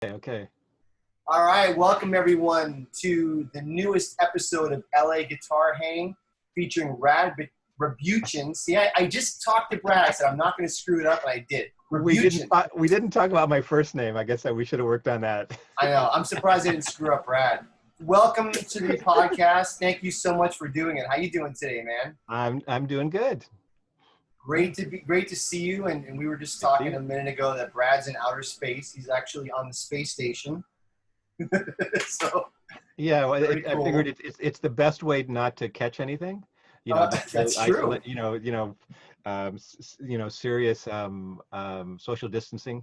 Okay. All right, welcome everyone to the newest episode of LA Guitar Hang featuring Rabuchin. See, I just talked to Brad. I said I'm not going to screw it up, and I did. Rabuchin. We didn't talk about my first name. I guess that we should have worked on that. I know. I'm surprised I didn't screw up Brad. Welcome to the podcast. Thank you so much for doing it. How you doing today, man? I'm doing good. Great to see you. And we were just talking a minute ago that Brad's in outer space. He's actually on the space station. So yeah, well, cool. I figured it's the best way not to catch anything. You know, that's true. Serious social distancing.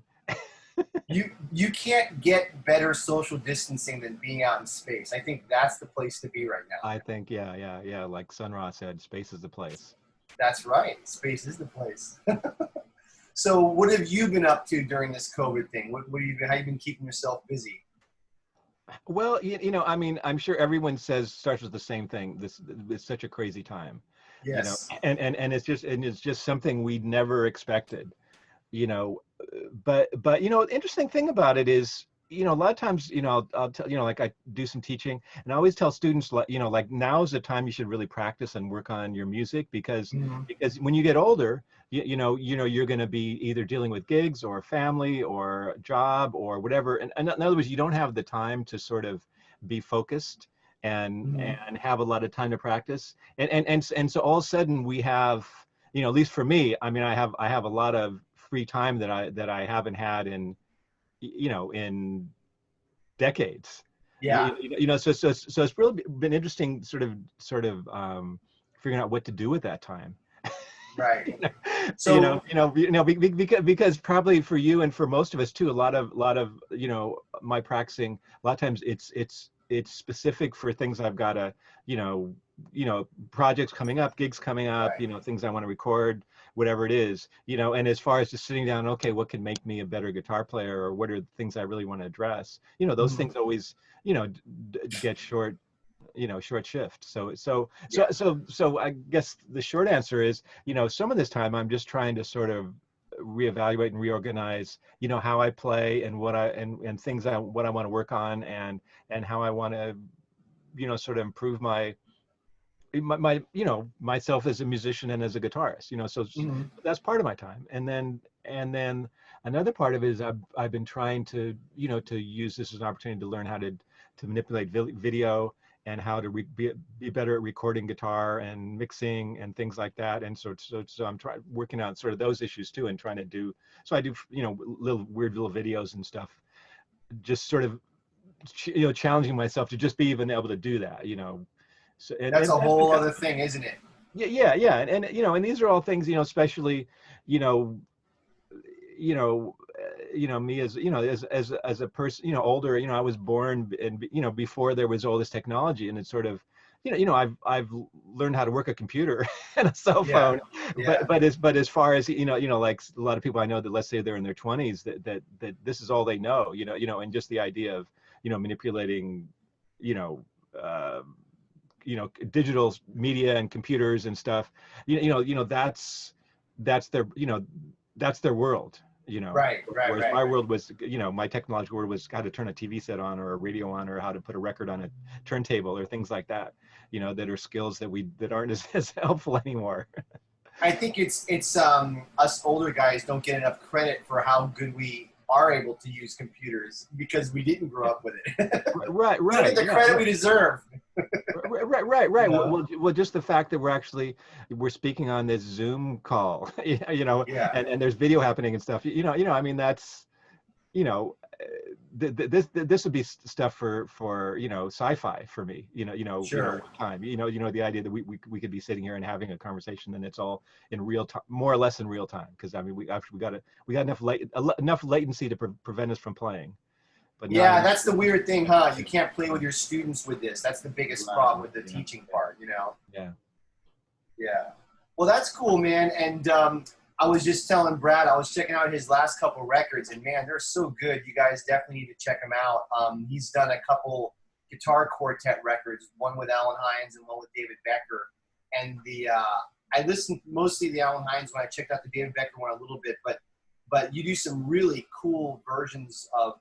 You can't get better social distancing than being out in space. I think that's the place to be right now. I think, yeah. Like Sun Ra said, space is the place. That's right. Space is the place. So what have you been up to during this COVID thing? How have you been keeping yourself busy? Well, I mean, I'm sure everyone starts with the same thing. This is such a crazy time. Yes. And it's just something we'd never expected. But the interesting thing about it is, a lot of times, I'll tell, like I do some teaching, and I always tell students, like now is the time you should really practice and work on your music because when you get older, you're going to be either dealing with gigs or family or job or whatever. And in other words, you don't have the time to sort of be focused and have a lot of time to practice. And so all of a sudden we have, at least for me, I mean, I have a lot of free time that I haven't had in decades. Yeah. So it's really been interesting sort of figuring out what to do with that time. Right. So because probably for you and for most of us too, a lot of my practicing, a lot of times it's specific for things I've got to projects coming up, gigs coming up, right. Things I want to record, whatever it is, and as far as just sitting down, okay, what can make me a better guitar player, or what are the things I really want to address, those things always get short shift. So I guess the short answer is, some of this time I'm just trying to sort of reevaluate and reorganize, how I play and what and things what I want to work on and how I want to, sort of improve my myself as a musician and as a guitarist, so that's part of my time. And then another part of it is I've been trying to, to use this as an opportunity to learn how to manipulate video and how to be better at recording guitar and mixing and things like that. And so I'm working on sort of those issues too, and trying to do, so I do, weird little videos and stuff, just sort of, challenging myself to just be even able to do that, So, that's a whole other thing, isn't it? Yeah. And these are all things, especially, me as a person, older, I was born and, before there was all this technology, and it's sort of, I've learned how to work a computer and a cell phone, but as far as, like a lot of people I know that, let's say they're in their 20s, that this is all they know, and just the idea of, manipulating, digital media and computers and stuff, that's their world, Right. Whereas my world was, my technological world was how to turn a TV set on or a radio on, or how to put a record on a turntable or things like that, that are skills that aren't as helpful anymore. I think it's us older guys don't get enough credit for how good we are able to use computers because we didn't grow up with it. Right. We don't get the credit we deserve. Right. Well, just the fact that we're speaking on this Zoom call, and there's video happening and stuff, I mean, that's, this would be stuff for sci-fi for me, Sure. time, the idea that we could be sitting here and having a conversation, and it's all in real time, more or less in real time, because I mean we got enough latency to prevent us from playing. But yeah, that's the weird thing, huh? You can't play with your students with this. That's the biggest problem with the teaching part, Yeah. Yeah. Well, that's cool, man. And I was just telling Brad, I was checking out his last couple records, and man, they're so good. You guys definitely need to check him out. He's done a couple guitar quartet records, one with Alan Hines and one with David Becker. And I listened mostly to the Alan Hines when I checked out the David Becker one a little bit, but you do some really cool versions of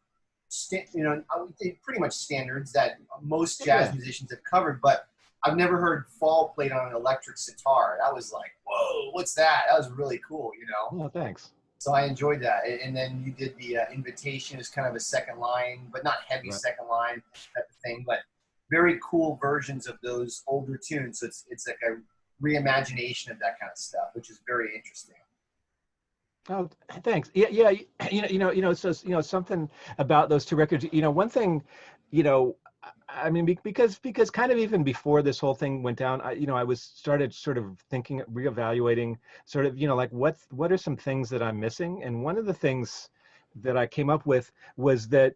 I would say pretty much standards that most jazz Yeah. musicians have covered, but I've never heard fall played on an electric sitar. That was like, whoa, what's that? That was really cool, you know? Oh, thanks. So I enjoyed that. And then you did the invitation as kind of a second line, but not heavy Right. second line type of thing, but very cool versions of those older tunes. So it's like a reimagination of that kind of stuff, which is very interesting. Oh, thanks. Yeah, yeah. So something about those two records. One thing, you know, I mean, because kind of even before this whole thing went down, I was started sort of thinking, reevaluating, sort of, like what are some things that I'm missing? And one of the things that I came up with was that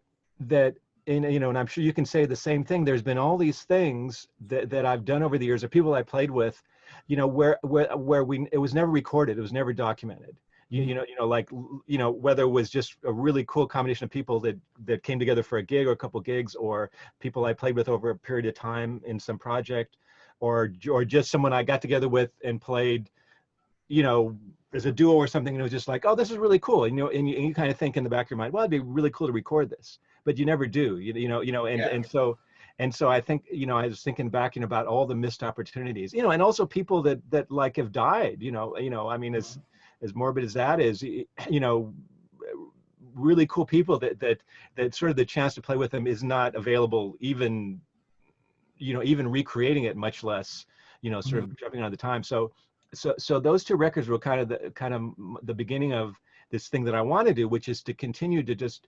and I'm sure you can say the same thing. There's been all these things that I've done over the years, or people I played with, where it was never recorded, it was never documented. Like, whether it was just a really cool combination of people that came together for a gig or a couple gigs, or people I played with over a period of time in some project, or just someone I got together with and played, as a duo or something, and it was just like, oh, this is really cool. And you kind of think in the back of your mind, well, it'd be really cool to record this, but you never do. And Yeah. and so I think, I was thinking back, about all the missed opportunities, and also people that like have died, I mean, as morbid as that is, really cool people that sort of the chance to play with them is not available, even recreating it, much less, sort of jumping on the time. So those two records were kind of the beginning of this thing that I want to do, which is to continue to just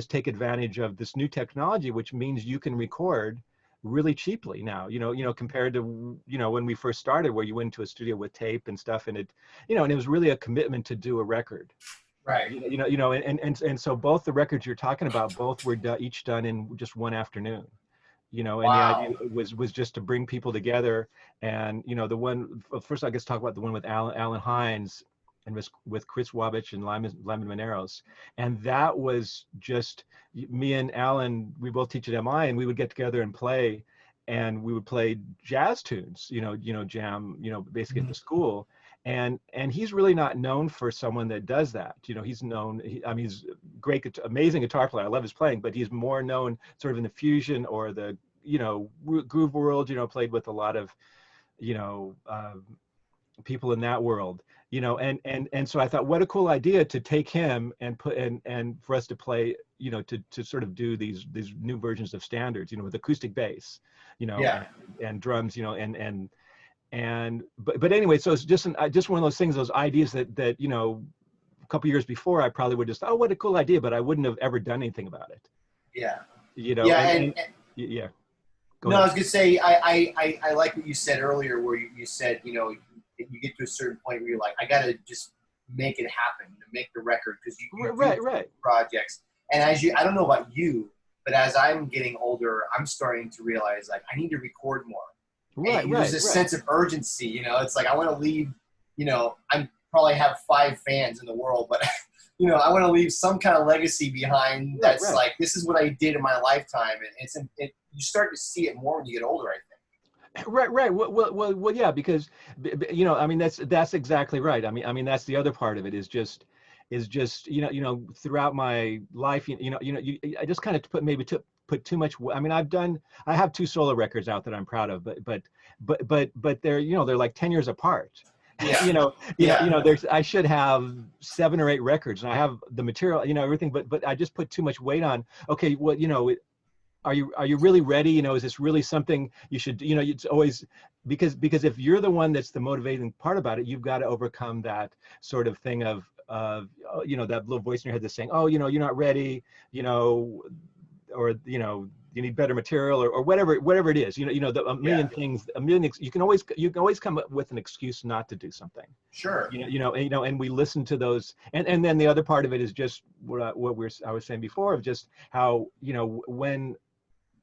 take advantage of this new technology, which means you can record really cheaply now, compared to, when we first started, where you went into a studio with tape and stuff, and and it was really a commitment to do a record. Right. And so both the records you're talking about, both were each done in just one afternoon. And the idea Wow. was just to bring people together. And the one first, I guess, talk about the one with Alan Hines and with Chris Wabich and Lyman Mineros. And that was just me and Alan. We both teach at MI, and we would get together and play, and we would play jazz tunes, jam, basically at the school. And he's really not known for someone that does that. He's known, I mean, he's great, amazing guitar player. I love his playing, but he's more known sort of in the fusion or the, groove world, played with a lot of, people in that world, and so I thought, what a cool idea to take him and put and for us to play, to sort of do these new versions of standards, with acoustic bass, Yeah. and drums, but anyway, so it's just one of those things, those ideas that a couple years before I probably would just, oh, what a cool idea, but I wouldn't have ever done anything about it. Yeah. And, Yeah. yeah, go No, I ahead. was gonna say I like what you said earlier, where you said, you get to a certain point where you're like, I gotta just make it happen, to make the record, because you do Right. projects. And I don't know about you, but as I'm getting older, I'm starting to realize, like, I need to record more. And there's this sense of urgency, it's like, I want to leave, I probably have 5 fans in the world, but I want to leave some kind of legacy behind that's Right. like, this is what I did in my lifetime. And you start to see it more when you get older, I think. Right. Well, yeah, because I mean, that's exactly right. I mean, that's the other part of it, is just throughout my life, I just kind of put too much. I mean, I have 2 solo records out that I'm proud of, but they're, they're like 10 years apart. Yeah. There's, I should have 7 or 8 records, and I have the material, everything, but I just put too much weight on, okay, well, are you really ready? Is this really something you should, it's always, because if you're the one that's the motivating part about it, you've got to overcome that sort of thing of that little voice in your head that's saying, oh, you're not ready, or you need better material, or whatever it is, a million things, you can always come up with an excuse not to do something. Sure. And we listen to those, and then the other part of it is just what I was saying before, of just how, when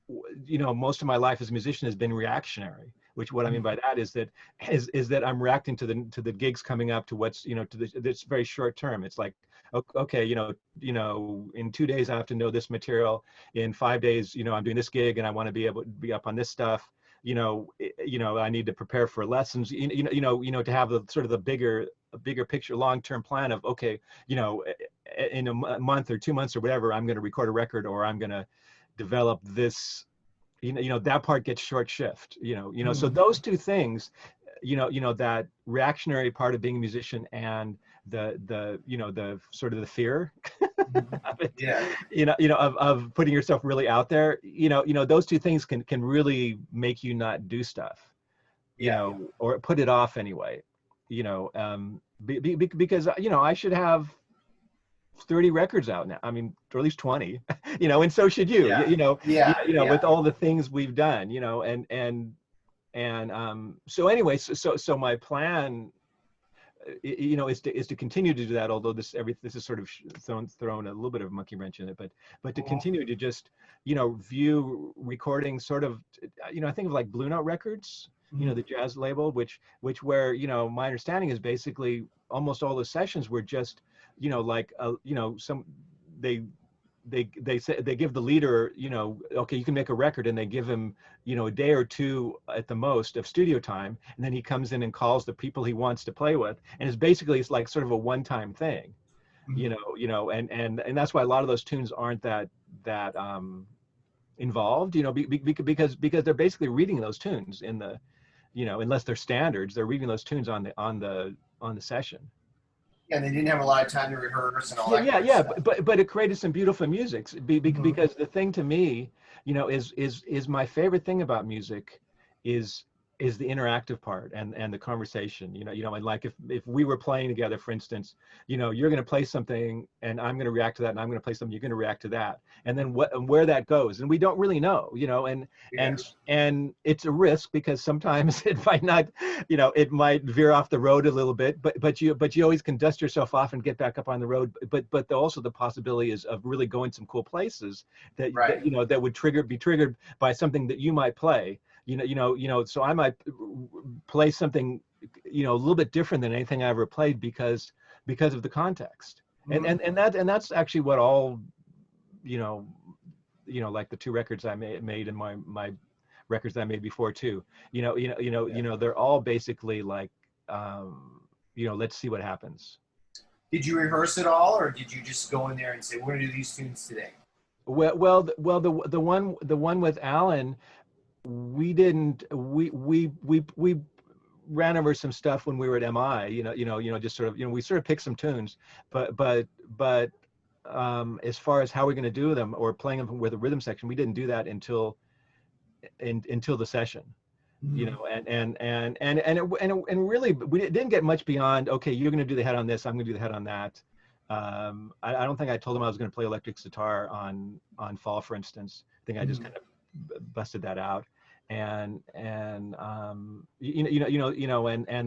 most of my life as a musician has been reactionary, which what I mean by that is that I'm reacting to the gigs coming up, to what's, to this very short term. It's like, okay, in 2 days I have to know this material. In 5 days, I'm doing this gig and I want to be able to be up on this stuff. I need to prepare for lessons. To have the sort of a bigger picture, long-term plan of, okay, in a month or 2 months or whatever, I'm going to record a record, or I'm going to develop this, that part gets short shift, so those two things, that reactionary part of being a musician, and the sort of the fear of it, Yeah. of putting yourself really out there, those two things can really make you not do stuff, Yeah. or put it off anyway, because, I should have 30 records out now. I mean, or at least 20, and so should you, Yeah. Yeah. with Yeah. all the things we've done, so anyway, so my plan, is to continue to do that. Although this is sort of thrown a little bit of a monkey wrench in it, but to Mhm. continue to just, view recording sort of, I think of like Blue Note Records, Mhm. the jazz label, where, my understanding is basically almost all the sessions were just, like, some, they say they give the leader, okay, you can make a record, and they give him, a day or two at the most of studio time, and then he comes in and calls the people he wants to play with, and it's like sort of a one-time thing, Mhm. and that's why a lot of those tunes aren't that involved, because they're basically reading those tunes in the, unless they're standards, they're reading those tunes on the session. And they didn't have a lot of time to rehearse and all Yeah, that yeah, kind of yeah, stuff. but it created some beautiful music, Mhm. because the thing to me, is my favorite thing about music, is the interactive part, and the conversation, and like, if we were playing together, for instance, you're going to play something, and I'm going to react to that, and I'm going to play something, you're going to react to that, and then where that goes, and we don't really know, Yeah. and it's a risk, because sometimes it might not, it might veer off the road a little bit, but you always can dust yourself off and get back up on the road, but also the possibility is of really going some cool places Right. that would be triggered by something that you might play, so I might play something, a little bit different than anything I ever played, because of the context, Mhm. and that's actually what all, you know like the two records I made, and my records that I made before too, Yeah. they're all basically like, let's see what happens. Did you rehearse it all, or did you just go in there and say, "We're gonna do these tunes today"? The one with Alan, we didn't we ran over some stuff when we were at MI, just sort of, we sort of picked some tunes, but as far as how we're going to do them, or playing them with a rhythm section, we didn't do that until the session, Mhm. and really, we didn't get much beyond, okay, you're going to do the head on this, I'm going to do the head on that. I don't think I told him I was going to play electric guitar on Fall, for instance. I think I just Mhm. kind of busted that out, and and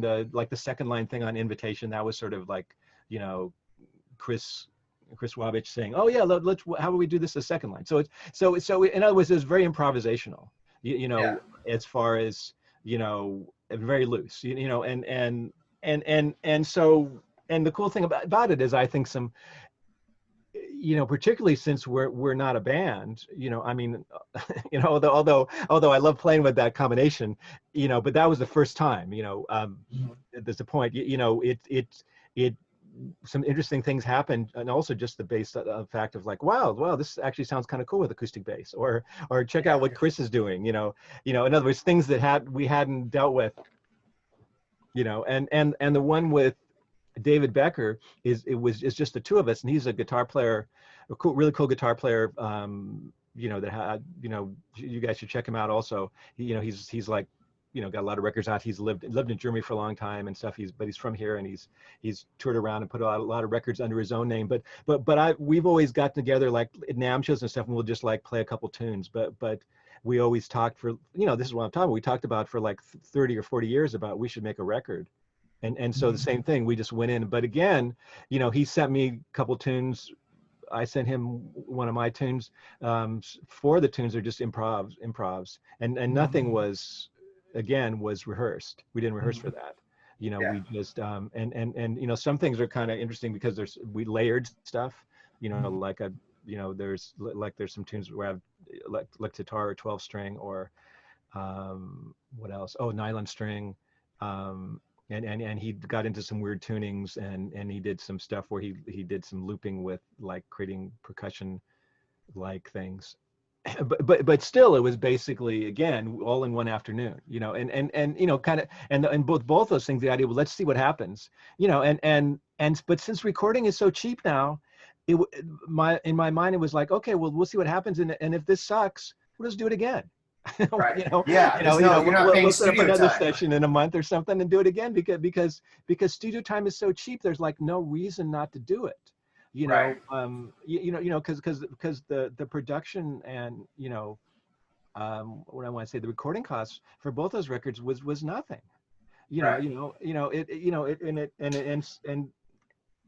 the, like, the second line thing on Invitation, that was sort of like, you know Chris Wabich saying, "Oh yeah, let's how about we do this the second line?" So in other words, it's very improvisational, Yeah. as far as, very loose, and so, and the cool thing about it is, I think, some, particularly since we're not a band, I mean, although I love playing with that combination, but that was the first time, Mhm. there's a point, it some interesting things happened, and also just the bass, fact of like, wow, this actually sounds kind of cool with acoustic bass, or check Yeah. out what Chris is doing, in other words, things that we hadn't dealt with, and the one with David Becker is just the two of us, and he's a guitar player, a cool, really cool guitar player. That had, you guys should check him out also. He's like, got a lot of records out. He's lived in Germany for a long time and stuff. He's from here, and he's toured around and put a lot of records under his own name. But we've always gotten together, like at NAMM shows and stuff, and we'll just like play a couple tunes. But we always talked for, this is what I'm talking about. We talked about for like 30 or 40 years about we should make a record. And so the Mhm. same thing, we just went in. But again, he sent me a couple tunes. I sent him one of my tunes. Four of the tunes are just improvs, and Mhm. nothing was, again, was rehearsed. We didn't rehearse for Mhm. that. Yeah. We just, and some things are kind of interesting, because we layered stuff. Mhm. Like there's some tunes where I have like guitar or 12 string, or what else? Oh, nylon string. and he got into some weird tunings, and he did some stuff where he did some looping with like creating percussion like things. But still, it was basically, again, all in one afternoon, you know, and you know, kind of, and both those things, the idea, well, let's see what happens, you know, and but since recording is so cheap now, in my mind it was like, okay, well, we'll see what happens, and if this sucks, we'll just do it again. Right. you know Yeah. There's no, you're not paying we'll set up studio another time. session in a month or something and do it again, because studio time is so cheap, there's like no reason not to do it, you Right. know. Because the production, and you know, what I want to say, the recording costs for both those records was nothing, you know. Right. And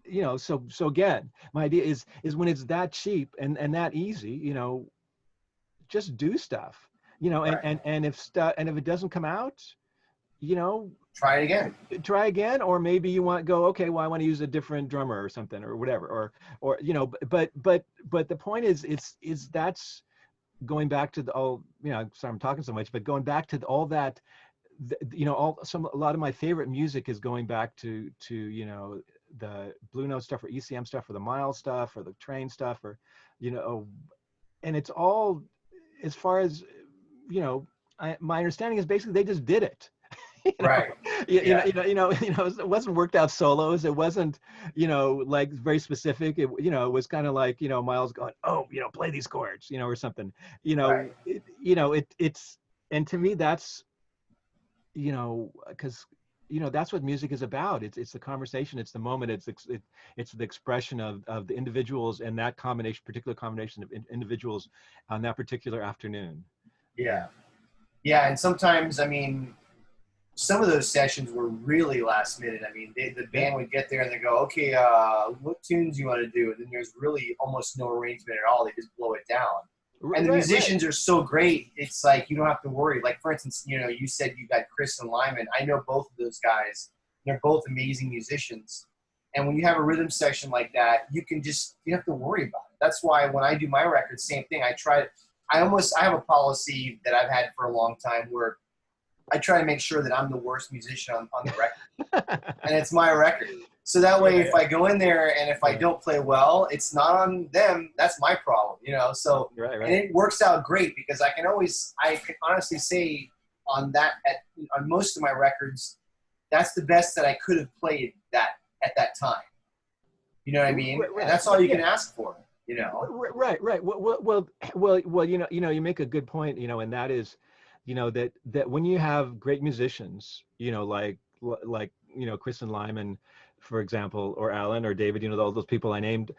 you know, so again, my idea is when it's that cheap and that easy, you know, just do stuff, you know. Right. And if stuff, and if it doesn't come out, you know, Try it again. try again. Or maybe you want go, okay, well, I want to use a different drummer or something or whatever, or you know. But the point is that's going back to the, all, you know, sorry I'm talking so much, but going back to all that, you know, a lot of my favorite music is going back to you know, the Blue Note stuff, or ECM stuff, or the Miles stuff, or the Train stuff, or you know. And it's all, as far as, you know, my understanding is basically they just did it. you know, Right. Yeah. it wasn't worked out solos. It wasn't, you know, like very specific. You know, it was kind of like, you know, Miles going, oh, you know, play these chords, you know, or something. You know, Right. it's, and to me that's, you know, because, you know, that's what music is about. It's the conversation, it's the moment, it's the expression of the individuals, and that particular combination of individuals on that particular afternoon. Yeah. Yeah. And sometimes, I mean, some of those sessions were really last minute. I mean, the Yeah. band would get there and they go, okay, what tunes do you want to do? And then there's really almost no arrangement at all. They just blow it down. And the Right. musicians are so great. It's like, you don't have to worry. Like, for instance, you know, you said you got Chris and Lyman. I know both of those guys. They're both amazing musicians. And when you have a rhythm section like that, you don't have to worry about it. That's why when I do my records, same thing. I have a policy that I've had for a long time where I try to make sure that I'm the worst musician on the record, and it's my record. So that way, if I go in there and if I don't play well, it's not on them. That's my problem, you know. So, Right. and it works out great because I can honestly say on most of my records, that's the best that I could have played at that time. You know what I mean? Right. And that's all you can ask for, you know. Right. You know, you make a good point, you know, and that is, you know, that when you have great musicians, you know, like, you know, Chris and Lyman, for example, or Alan or David, you know, all those people I named,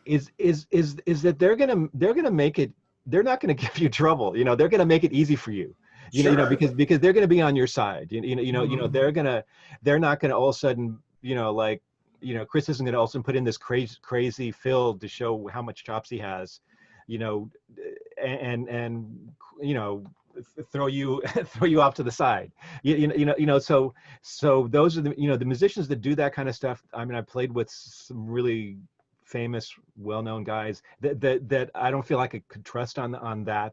is that they're gonna make it. They're not gonna give you trouble. You know, they're gonna make it easy for you. Sure. Because they're gonna be on your side. Mm-hmm. They're not gonna all of a sudden, you know, like, you know, Chris isn't going to also put in this crazy fill to show how much chops he has, you know, and you know, throw you throw you off to the side. So those are the, you know, the musicians that do that kind of stuff. I mean, I played with some really famous, well-known guys that I don't feel like I could trust on that.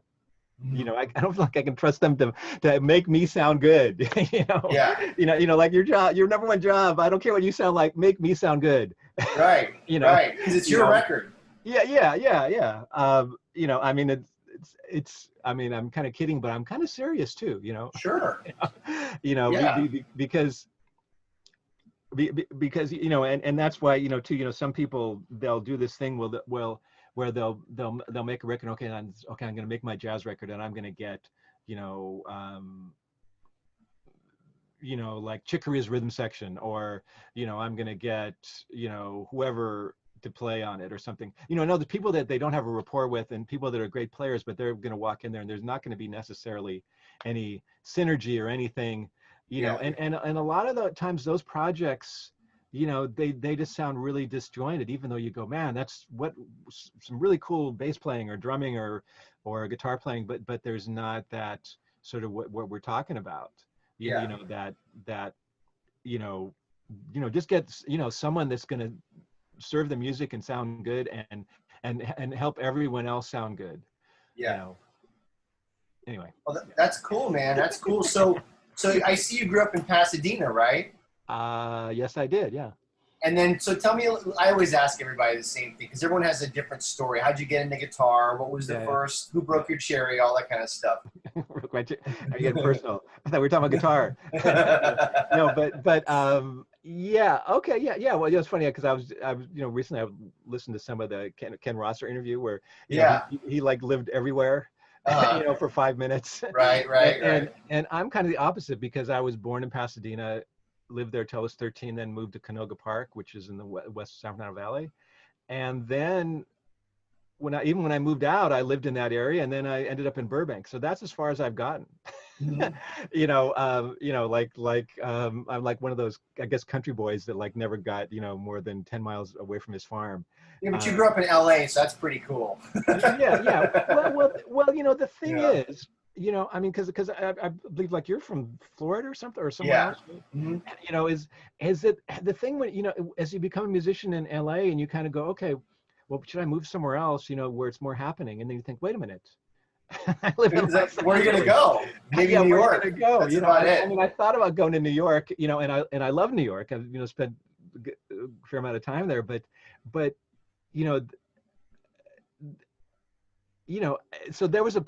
You know, I don't feel like I can trust them to make me sound good. Yeah. Like your number one job. I don't care what you sound like. Make me sound good. Right. you know, Right. Because it's you your know. record. Yeah. You know, I mean, it's. I mean, I'm kind of kidding, but I'm kind of serious too. You know. Sure. You know, Yeah. because you know, and that's why, you know, too, you know, some people, they'll do this thing where they'll make a record. Okay, I'm going to make my jazz record, and I'm going to get, you know, like Chick Corea's rhythm section, or, you know, I'm going to get, you know, whoever to play on it or something. You know, the people that they don't have a rapport with, and people that are great players, but they're going to walk in there and there's not going to be necessarily any synergy or anything, you know. And a lot of the times those projects, you know, they just sound really disjointed, even though you go, man, that's what some really cool bass playing or drumming or guitar playing, but there's not that sort of what we're talking about. You know, that you know, just get, you know, someone that's going to serve the music and sound good, and help everyone else sound good. Yeah. You know. Anyway. Well, that's cool, man. That's cool. So So I see you grew up in Pasadena, right? Yes, I did. Yeah. And then, so tell me, I always ask everybody the same thing because everyone has a different story. How'd you get into guitar? What was the Yeah. first? Who broke your cherry? All that kind of stuff. Are you getting personal? I thought we were talking about guitar. No, yeah, okay, yeah. Well, it's funny because I was, recently I listened to some of the Ken Rosser interview where, Yeah. he like lived everywhere, Uh, for 5 minutes. right, and, right, and right. and I'm kind of the opposite because I was born in Pasadena, lived there till I was 13, then moved to Canoga Park, which is in the West San Fernando Valley, and then even when I moved out, I lived in that area, and then I ended up in Burbank. So that's as far as I've gotten. Mhm. I'm like one of those, I guess, country boys that like never got, more than 10 miles away from his farm. Yeah, but you Uh, grew up in LA, so that's pretty cool. yeah. Well, the thing Yeah. is, I mean, because I believe like you're from Florida or something or somewhere Yeah. else. Hmm. Is it the thing when, as you become a musician in LA and you kind of go, okay, well, should I move somewhere else, where it's more happening? And then you think, wait a minute, I live in Los Where are you gonna Angeles. go? Maybe Yeah, New where are you gonna York. go? That's about I it. mean, I thought about going to New York, and I love New York. I've, spent a fair amount of time there, but you know, you know, so there was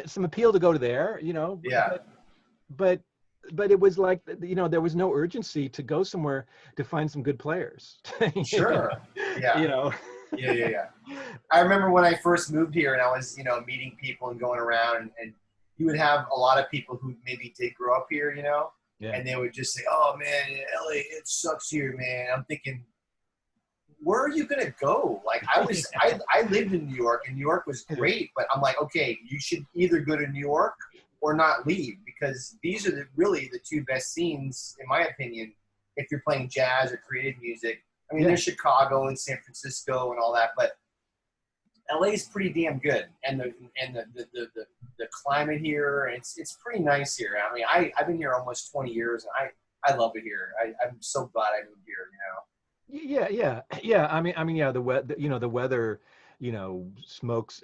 some appeal to go to there, Yeah. but but it was like, there was no urgency to go somewhere to find some good players. you know, Sure. Yeah. you know. Yeah. Yeah. Yeah. I remember when I first moved here and I was, meeting people and going around and you would have a lot of people who maybe did grow up here, Yeah. and they would just say, "Oh man, LA, it sucks here, man." I'm thinking, where are you gonna go? Like I lived in New York and New York was great, but I'm like, okay, you should either go to New York or not leave because these are really the two best scenes, in my opinion, if you're playing jazz or creative music. I mean, Yeah. there's Chicago and San Francisco and all that, but LA is pretty damn good, and the climate here, it's pretty nice here. I mean, I've been here almost 20 years, and I love it here. I'm so glad I moved here. Yeah. I mean, yeah. The weather, smokes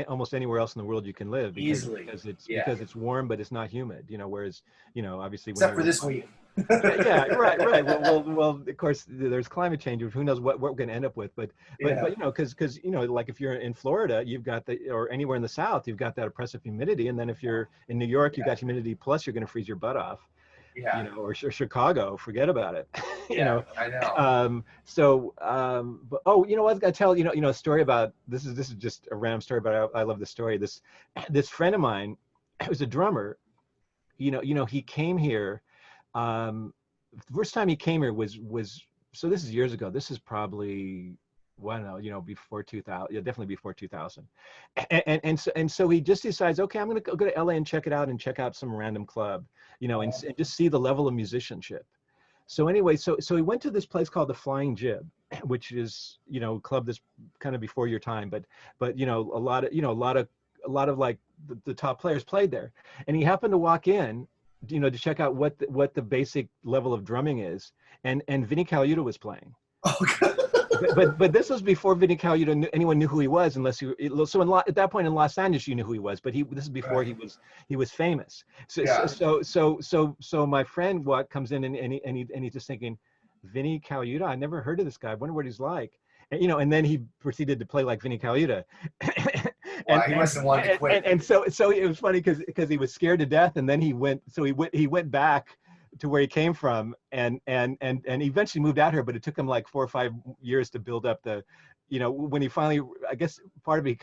almost anywhere else in the world you can live because Easily, yeah. because it's warm, but it's not humid. Whereas, obviously when Except for you're this week. yeah, right. Well, of course, there's climate change. Who knows what we're going to end up with? Yeah. Because like if you're in Florida, you've got or anywhere in the South, you've got that oppressive humidity, and then if you're in New York, you've Yeah. got humidity plus you're going to freeze your butt off. Yeah. Or Chicago, forget about it. Yeah. I know. But what I was gonna tell a story about this is just a random story, but I love this story. This friend of mine who's a drummer, he came here. The first time he came here was so this is years ago. This is probably, well, I don't know, before 2000. Yeah, definitely before 2000. And so he just decides, okay, I'm gonna go to LA and check it out and check out some random club, and just see the level of musicianship. So anyway, so he went to this place called the Flying Jib, which is, a club that's kind of before your time, but a lot of like the top players played there. And he happened to walk in, to check out what the basic level of drumming is, and Vinnie Colaiuta was playing. Okay. But this was before Vinnie Colaiuta anyone knew who he was, unless you. So at that point in Los Angeles, you knew who he was, but this is before Right. he was famous. So Yeah. so my friend comes in and he's just thinking, Vinnie Colaiuta, I never heard of this guy. I wonder what he's like. And then he proceeded to play like Vinnie Colaiuta. Wow, he must have wanted to quit. And so it was funny because he was scared to death, and then he went back to where he came from, and eventually moved out here, but it took him like 4 or 5 years to build up when he finally, I guess part of it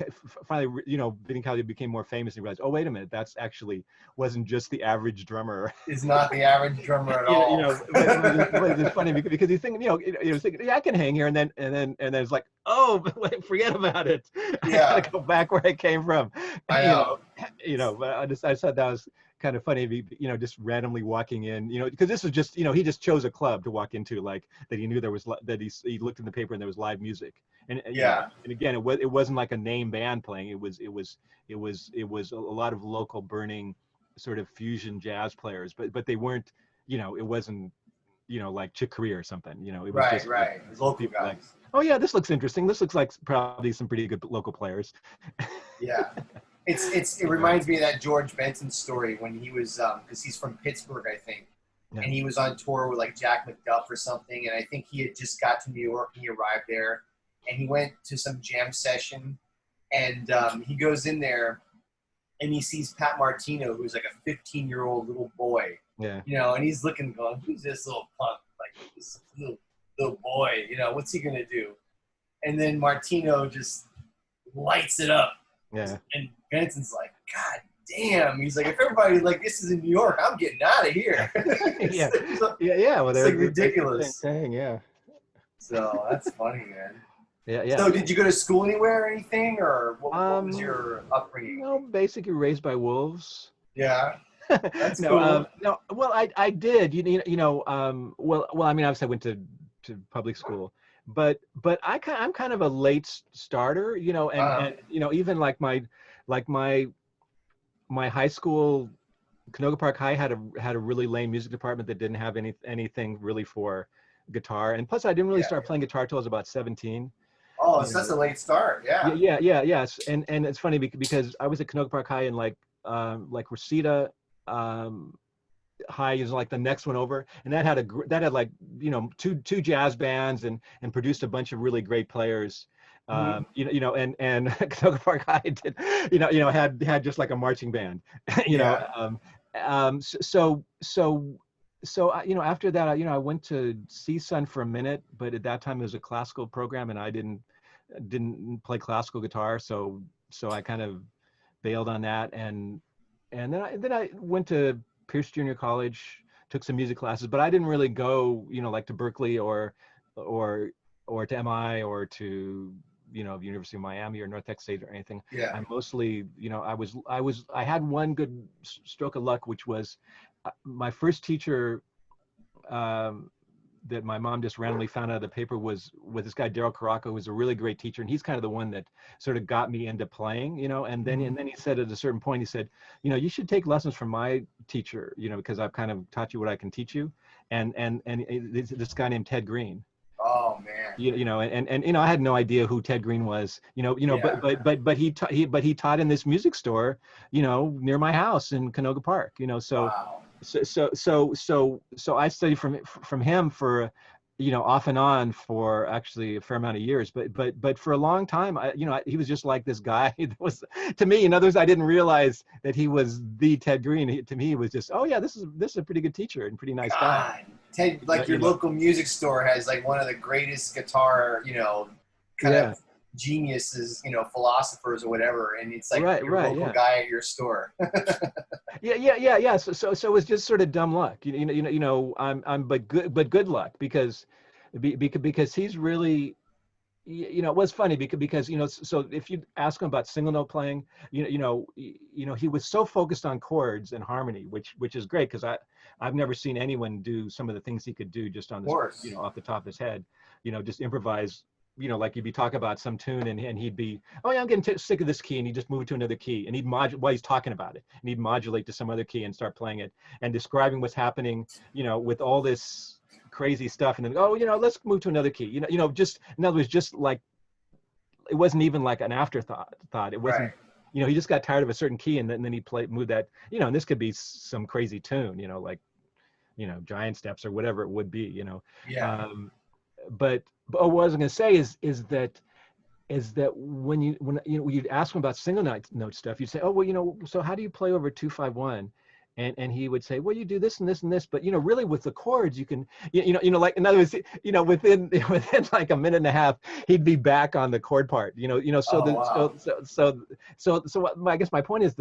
finally, Vinnie Colaiuta became more famous, and he realized, oh, wait a minute, that's actually wasn't just the average drummer. Is not the average drummer at all. But it's funny because he's thinking, he was thinking, yeah, I can hang here, and then it's like, oh, forget about it. Yeah. I gotta go back where I came from. I know. But I thought that was kind of funny, just randomly walking in, because this was just, he just chose a club to walk into, like that he knew there was, that he looked in the paper and there was live music, and Yeah. and again, it wasn't like a name band playing. It was a lot of local burning sort of fusion jazz players, but they weren't, it wasn't, like Chick Corea or something, it was Right. just Right. Local people like, guys. oh yeah, this looks interesting. This looks like probably some pretty good local players. Yeah. It reminds me of that George Benson story when he was because he's from Pittsburgh, I think, Yeah. and he was on tour with like Jack McDuff or something, and I think he had just got to New York and he arrived there, and he went to some jam session, and he goes in there and he sees Pat Martino, who's like a 15-year-old little boy, Yeah. and he's looking, going, "Who's this little punk? Like this little boy? What's he gonna do?" And then Martino just lights it up. Yeah. And Benson's like, "God damn!" He's like, "If everybody like this is in New York, I'm getting out of here." Yeah. Yeah. Well, it's like ridiculous. Thing. Yeah. So that's funny, man. Yeah. So did you go to school anywhere or anything, or what was your upbringing? No, basically raised by wolves. Yeah. That's cool. No. Well, I did. Well, I mean, obviously I went to public school, but I'm kind of a late starter, and even like my high school, Canoga Park High had a really lame music department that didn't have anything really for guitar, and plus I didn't really start playing guitar till I was about 17. Oh, so that's a late start. Yeah. Yes, and it's funny because I was at Canoga Park High and like Reseda High is like the next one over, and that had like two jazz bands and produced a bunch of really great players. And Canoga Park High did, had just like a marching band, So after that, I went to CSUN for a minute, but at that time it was a classical program, and I didn't play classical guitar, so I kind of bailed on that, and then I went to Pierce Junior College, took some music classes, but I didn't really go, like to Berkeley or to MI or to the University of Miami or North Texas State or anything. Yeah. I mostly, I had one good stroke of luck, which was my first teacher that my mom just randomly found out of the paper was this guy Daryl Caraco, who was a really great teacher, and he's kind of the one that sort of got me into playing, and then he said at a certain point, he said, you should take lessons from my teacher, because I've kind of taught you what I can teach you, and this guy named Ted Green. Oh man. And I had no idea who Ted Green was, but he taught in this music store, near my house in Canoga Park, so. Wow. So I studied from him for, off and on for actually a fair amount of years, but for a long time, he was just like this guy that was, to me, in others, I didn't realize that he was the Ted Green. To me, he was just, oh yeah, this is a pretty good teacher and pretty nice guy. Ted, like your local music store has like one of the greatest guitar, kind of geniuses, philosophers or whatever, and it's like your local guy at your store. Yeah. So it was just sort of dumb luck, but good luck because he's really, it was funny because so if you ask him about single note playing, he was so focused on chords and harmony, which is great because I've never seen anyone do some of the things he could do just on this, off the top of his head, just improvise. Like you'd be talking about some tune and he'd be, oh yeah, I'm getting sick of this key, and he'd just move it to another key, and he'd modulate while he's talking about it, and he'd modulate to some other key and start playing it and describing what's happening, with all this crazy stuff, and then let's move to another key, just in other words, just like it wasn't even like an afterthought. It wasn't, he just got tired of a certain key, and then he'd move that, and this could be some crazy tune, like Giant Steps or whatever it would be, But what I was going to say is that when you'd ask him about single note stuff, you'd say, oh well, so how do you play over 2-5-1? And he would say, well, you do this and this and this, but really with the chords you can, like in other words, within like a minute and a half, he'd be back on the chord part, so I guess my point is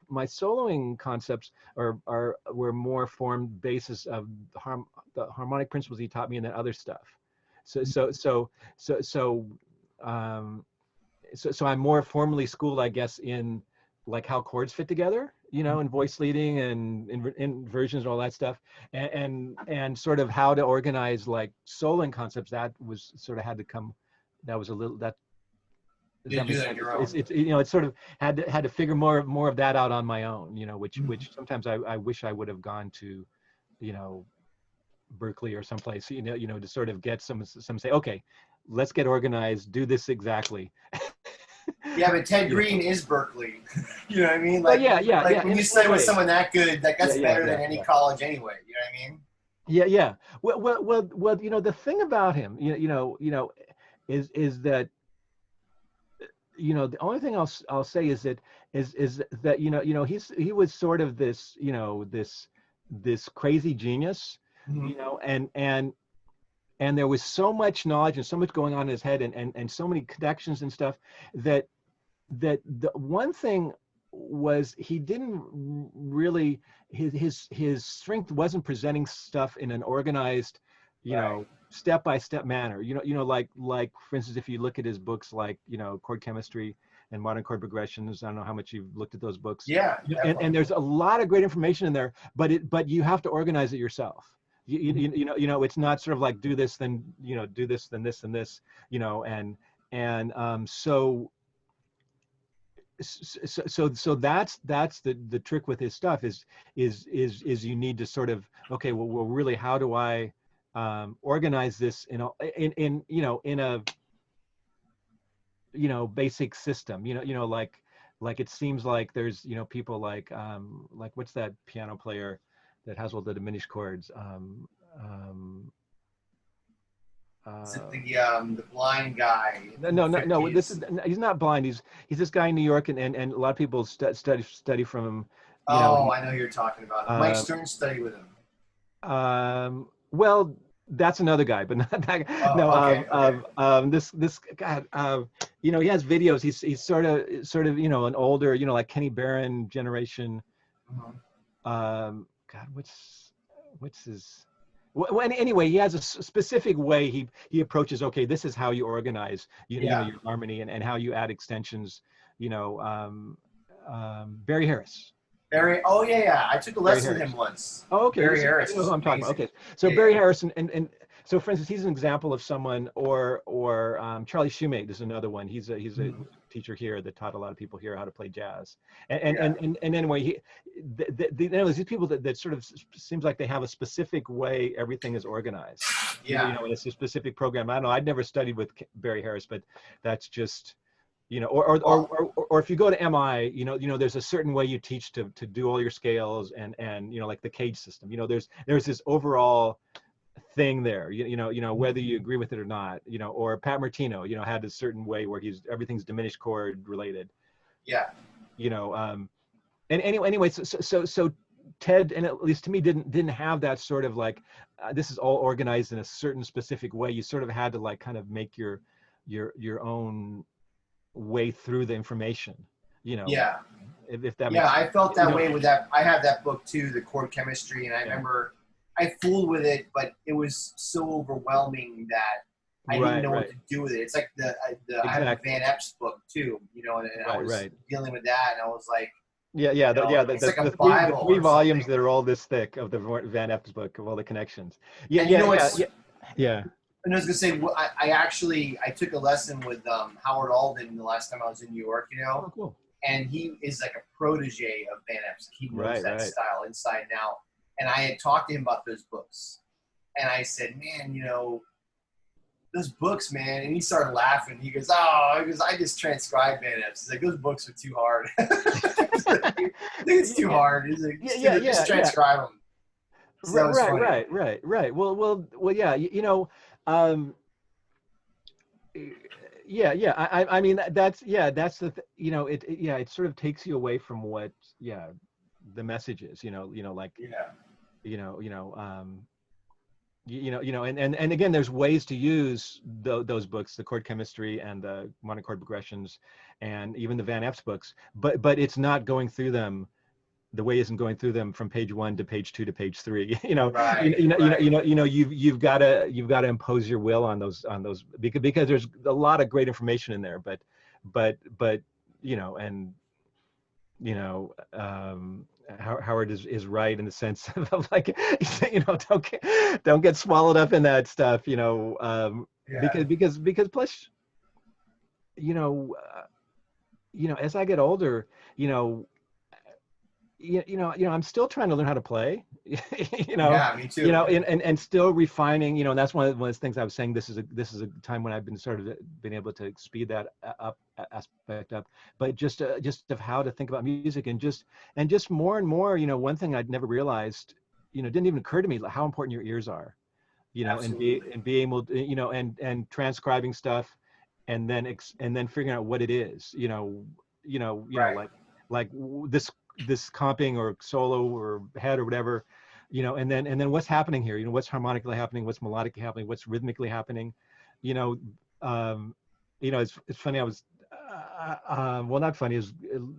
my soloing concepts were more formed basis of the harmonic principles he taught me and that other stuff. So I'm more formally schooled, I guess, in like how chords fit together, and voice leading and inversions and all that stuff, and sort of how to organize like soloing concepts. That was sort of had to come. That was a little that. It sort of had to figure more of that out on my own, which sometimes I wish I would have gone to, Berkeley or someplace, to sort of get some say, okay, let's get organized, do this exactly. Yeah, but Ted You know? Green is Berkeley. You know what I mean? Well, yeah, yeah, Like yeah. when In you a study with way. someone that good, like Yeah, that's yeah, better than yeah, any yeah. college anyway. You know what I mean? Yeah, yeah. Well, the thing about him, is that, the only thing I'll say is that is that he was sort of this, this crazy genius, Mm-hmm. and there was so much knowledge and so much going on in his head, and so many connections and stuff, that the one thing was, he didn't really, his strength wasn't presenting stuff in an organized, Right. step by step manner. Like for instance, if you look at his books, like, chord chemistry and modern chord progressions. I don't know how much you've looked at those books. Yeah, And definitely. there's a lot of great information in there, but you have to organize it yourself. It's not sort of like, do this, then do this, then this, and this, so that's the trick with his stuff, is you need to sort of, okay, well really, how do I organize this in a basic system, like it seems like there's people like what's that piano player that has all the diminished chords, um Is it uh the blind guy no, in the no, no, no. fifties? He's not blind. He's this guy in New York, and a lot of people study from him. Oh, He, I know who you're talking about. Mike uh, Stern studied with him. well, that's another guy, but not that. No, Oh, okay, okay. this God, he has videos. He's sort of an older, like Kenny Barron generation. Mhm. God, what's his? Well, anyway, he has a specific way he approaches. Okay, this is how you organize, Yeah. your harmony, and how you add extensions. Barry Harris. Barry. Oh yeah, yeah. I took a Barry lesson with him Harris. once. Oh, okay. Barry So you Harris know who is I'm talking about. amazing. Okay. So Yeah, Barry yeah. Harris, and so for instance, he's an example of someone, or Charlie Shoemate is another one. He's a Mhm. teacher here that taught a lot of people here how to play jazz. And Yeah. and and, and anyway, these people that sort of seems like they have a specific way everything is organized. Yeah. And it's a specific program. I don't know. I'd never studied with Barry Harris, but that's just, Well, or if you go to MI, there's a certain way you teach to do all your scales, and like the cage system. There's this overall thing there. mhm. Whether you agree with it or not. Or Pat Martino, had a certain way where everything's diminished chord related. Yeah. You know, and anyway, so Ted, and at least to me, didn't have that sort of like, this is all organized in a certain specific way. You sort of had to like kind of make your own way through the information, you know, Yeah. if that Yeah. makes, I felt you that know, way with that. I have that book too, the chord chemistry, and I yeah, remember I fooled with it, but it was so overwhelming that I didn't right, know what right, to do with it. It's like I have the exactly, Van Epps book too, and I right, was right. dealing with that, and I was like, Yeah, yeah, it's like a the Bible three or volumes something. that are all this thick of the Van Epps book of all the connections. Yeah, And you yeah, know, yeah, it's yeah, yeah. and I was gonna say, I took a lesson with Howard Alden the last time I was in New York, Oh, cool. and he is like a protege of Van Epps. He knows Right, that right. style inside and out. And I had talked to him about those books, and I said, man, those books, man. And he started laughing. He goes, oh, I just transcribed Van Epps. He's like, those books are too hard. I think it's too Yeah, hard. He's like, yeah, yeah, just yeah, yeah. transcribe them. So that was Right, funny. right, right, right. Well, yeah. Um, yeah, yeah. I mean, that's yeah, it sort of takes you away from what, yeah, the message is. Like, Yeah. you know, you know, um, and again, there's ways to use those books, the chord chemistry and the modern chord progressions, and even the Van Epps books. But it's not going through them. The way isn't going through them from page 1 to page 2 to page 3. Right. Right. You've got to impose your will on those, because there's a lot of great information in there. But and you know Howard is right in the sense of like, don't get swallowed up in that stuff, Yeah. because plus, you know as I get older, you know I'm still trying to learn how to play, Yeah, me too. and still refining, and that's one of the things I was saying. This is a time when I've been able to speed that up aspect up, but just of how to think about music, and just more and more, one thing I'd never realized, didn't even occur to me, how important your ears are, Absolutely. and be able to, and transcribing stuff, and then figuring out what it is, Right. this comping or solo or head or whatever, and then what's happening here, what's harmonically happening, what's melodically happening, what's rhythmically happening, you know, um, it's funny. I was, well, not funny, it's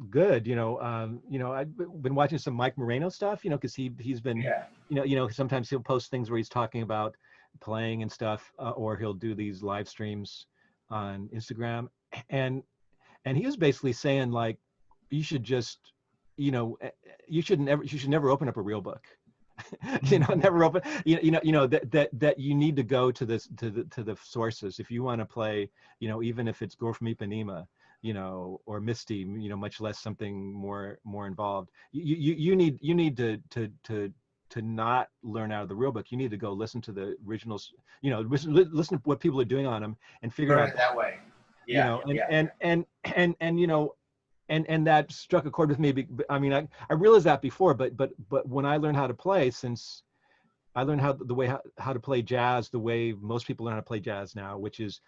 good, I've been watching some Mike Moreno stuff, because he's been, Yeah. sometimes he'll post things where he's talking about playing and stuff, or he'll do these live streams on Instagram, and he was basically saying, like, you should just, you know, eh, you should never open up a real book. Never open, that you need to go to the sources if you want to play, even if it's Go from Ipanema, or Misty, much less something more involved. You need to not learn out of the real book. You need to go listen to the originals, listen to what people are doing on them, and figure Learn out, it that way. you Yeah. know and Yeah. and and and and that struck a chord with me. I mean, I realized that before, but when I learned how to play, since I learned how to play jazz the way most people learn how to play jazz now, which is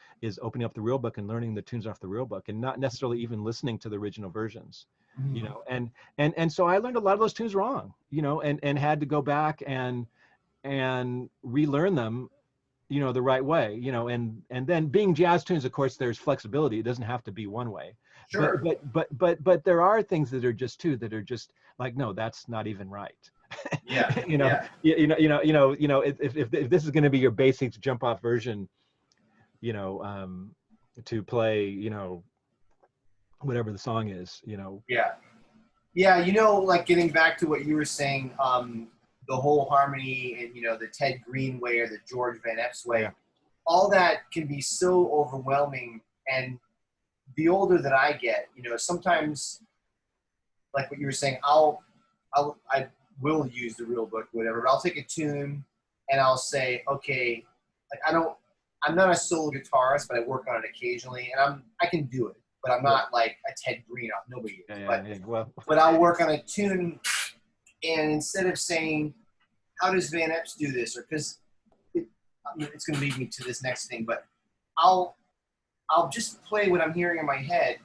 opening up the real book and learning the tunes off the real book, and not necessarily even listening to the original versions, Mhm. and so I learned a lot of those tunes wrong, and had to go back and relearn them, the right way, and then, being jazz tunes, of course, there's flexibility. It doesn't have to be one way, but Sure. there are things that are just like, no, that's not even right. Yeah. you know Yeah. if this is going to be your basic jump off version, you know to play, whatever the song is, Yeah. Yeah. Like getting back to what you were saying, the whole harmony and the Ted Green way or the George Van Epps way, yeah all that can be so overwhelming. And the older that I get, sometimes, like what you were saying, I will use the real book, whatever. But I'll take a tune and I'll say, okay, like I'm not a solo guitarist, but I work on it occasionally, and I can do it, but I'm yeah not like a Ted Green. Nobody is, yeah. Well, but I'll work on a tune, and instead of saying, how does Van Epps do this, or because it's going to lead me to this next thing, but I'll I'll just play what I'm hearing in my head,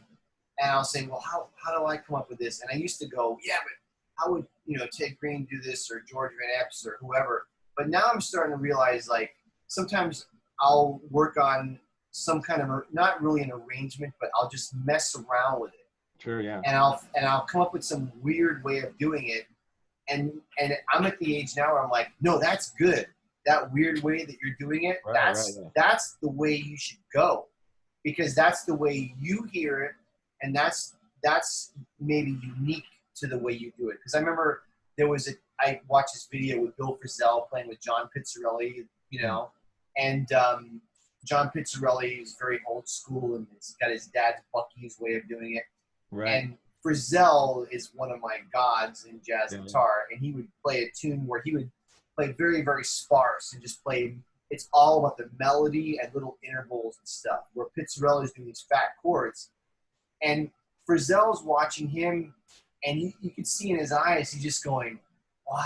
and I'll say, well, how do I come up with this? And I used to go, yeah, but how would Ted Green do this, or George Van Epps, or whoever? But now I'm starting to realize, like, sometimes I'll work on some kind of not really an arrangement, but I'll just mess around with it, sure, yeah, and I'll come up with some weird way of doing it. And I'm at the age now where I'm like, no, that's good. That weird way that you're doing it, right, yeah. that's the way you should go, because that's the way you hear it, and that's maybe unique to the way you do it. Because I remember I watched this video with Bill Frisell playing with John Pizzarelli, and John Pizzarelli is very old school, and he's got his dad's Bucky's way of doing it. Right. And Frisell is one of my gods in jazz Yeah. guitar, and he would play a tune where he would play very, very sparse and just play. It's all about the melody and little intervals and stuff. Where Pizzarelli is doing these fat chords, and Frisell's watching him, and you could see in his eyes, he's just going, "Wow!"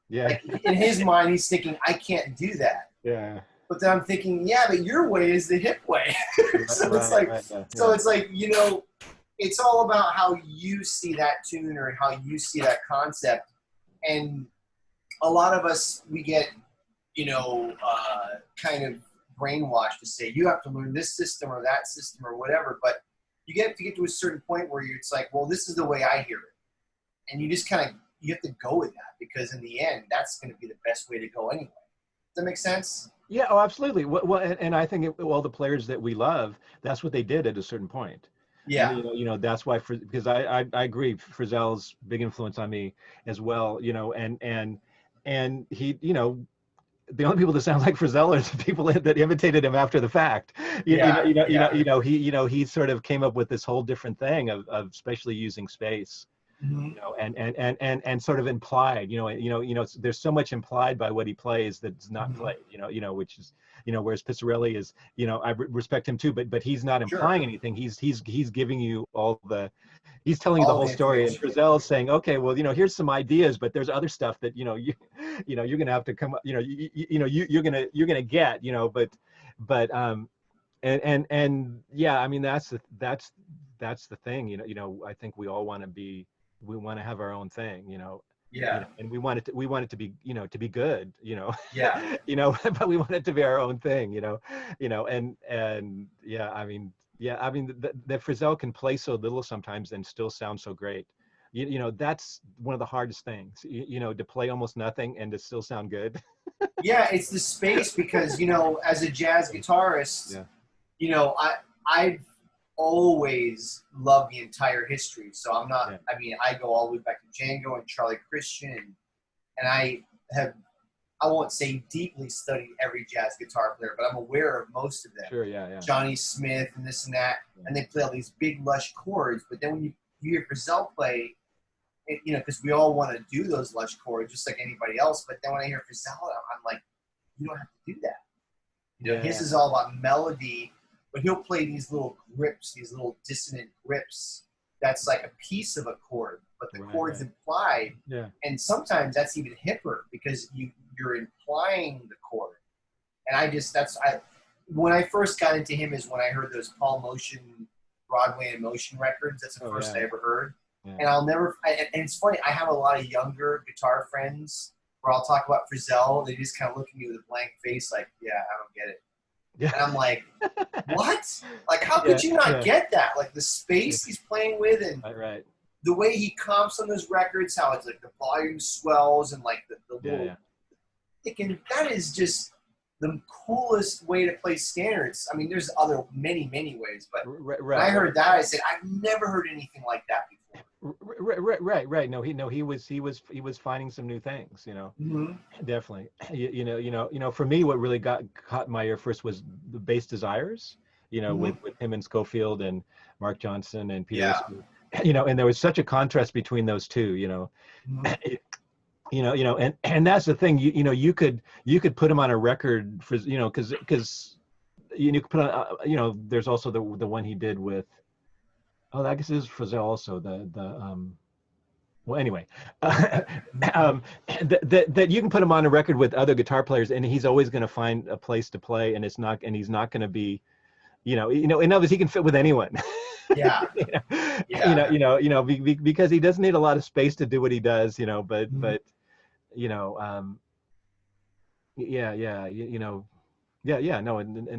Yeah. Like in his mind, he's thinking, "I can't do that." Yeah. But then I'm thinking, "Yeah, but your way is the hip way." So it's like, Right, yeah, so it's like, it's all about how you see that tune or how you see that concept. And a lot of us, we get, kind of brainwashed to say, you have to learn this system or that system or whatever. But you get to a certain point where it's like, well, this is the way I hear it. And you just you have to go with that, because in the end, that's going to be the best way to go anyway. Does that make sense? Yeah, oh, absolutely. Well, and I think all the players that we love, that's what they did at a certain point. Yeah. That's why, because I agree, Frizzell's big influence on me as well. And he, the only people that sound like Frizzell are the people that imitated him after the fact. Yeah. He sort of came up with this whole different thing of especially using space. Mhm. and sort of implied, there's so much implied by what he plays that's not Mhm. played, which is, whereas Pizzarelli is, I respect him too, but he's not Sure. implying anything. He's giving you he's telling you the All whole the story, and information. Frizzell's saying, okay, well, here's some ideas, but there's other stuff that, you're gonna have to come up, you're gonna get, but and yeah, I mean, that's the thing, I think we all we want to have our own thing, Yeah. and we want it to be, to be good, Yeah. but we want it to be our own thing, and yeah, I mean, that Frizzell can play so little sometimes and still sound so great. That's one of the hardest things, to play almost nothing and to still sound good. Yeah, it's the space because, as a jazz guitarist, Yeah. I've always loved the entire history. So I'm not, Yeah. I mean, I go all the way back to Django and Charlie Christian, and I have, I won't say deeply studied every jazz guitar player, but I'm aware of most of them. Sure. Yeah. Yeah. Johnny Smith and this and that, and they play all these big, lush chords. But then when you hear Frizzell play, because we all want to do those lush chords just like anybody else. But then when I hear Frizzell, I'm like, you don't have to do that. His is all about melody, but he'll play these little grips, these little dissonant grips. That's like a piece of a chord, but the chord's implied. Yeah. And sometimes that's even hipper because you're implying the chord. And when I first got into him is when I heard those Paul Motion, Broadway in Motion records. That's the first I ever heard. Yeah. And and it's funny, I have a lot of younger guitar friends where I'll talk about Frizzell. They just kind of look at me with a blank face like, yeah, I don't get it. Yeah. And I'm like, what? Like, how could you not get that? Like the space he's playing with and the way he comps on those records, how it's like the volume swells and like the little, that is just the coolest way to play standards. I mean, there's many ways, but when I heard that, I said, I've never heard anything like that before. Right. No, he was finding some new things, Mm-hmm. Definitely. For me, what really caught my ear first was the Bass Desires, with him and Schofield and Mark Johnson and Peter Isbell. And there was such a contrast between those two, Mm-hmm. And that's the thing, you could put him on a record for, because you could put on, there's also the one he did with, I guess it is Frizzell also, well, anyway, that you can put him on a record with other guitar players and he's always going to find a place to play, and he's not going to be, in other words, he can fit with anyone. Yeah. Because he doesn't need a lot of space to do what he does, but an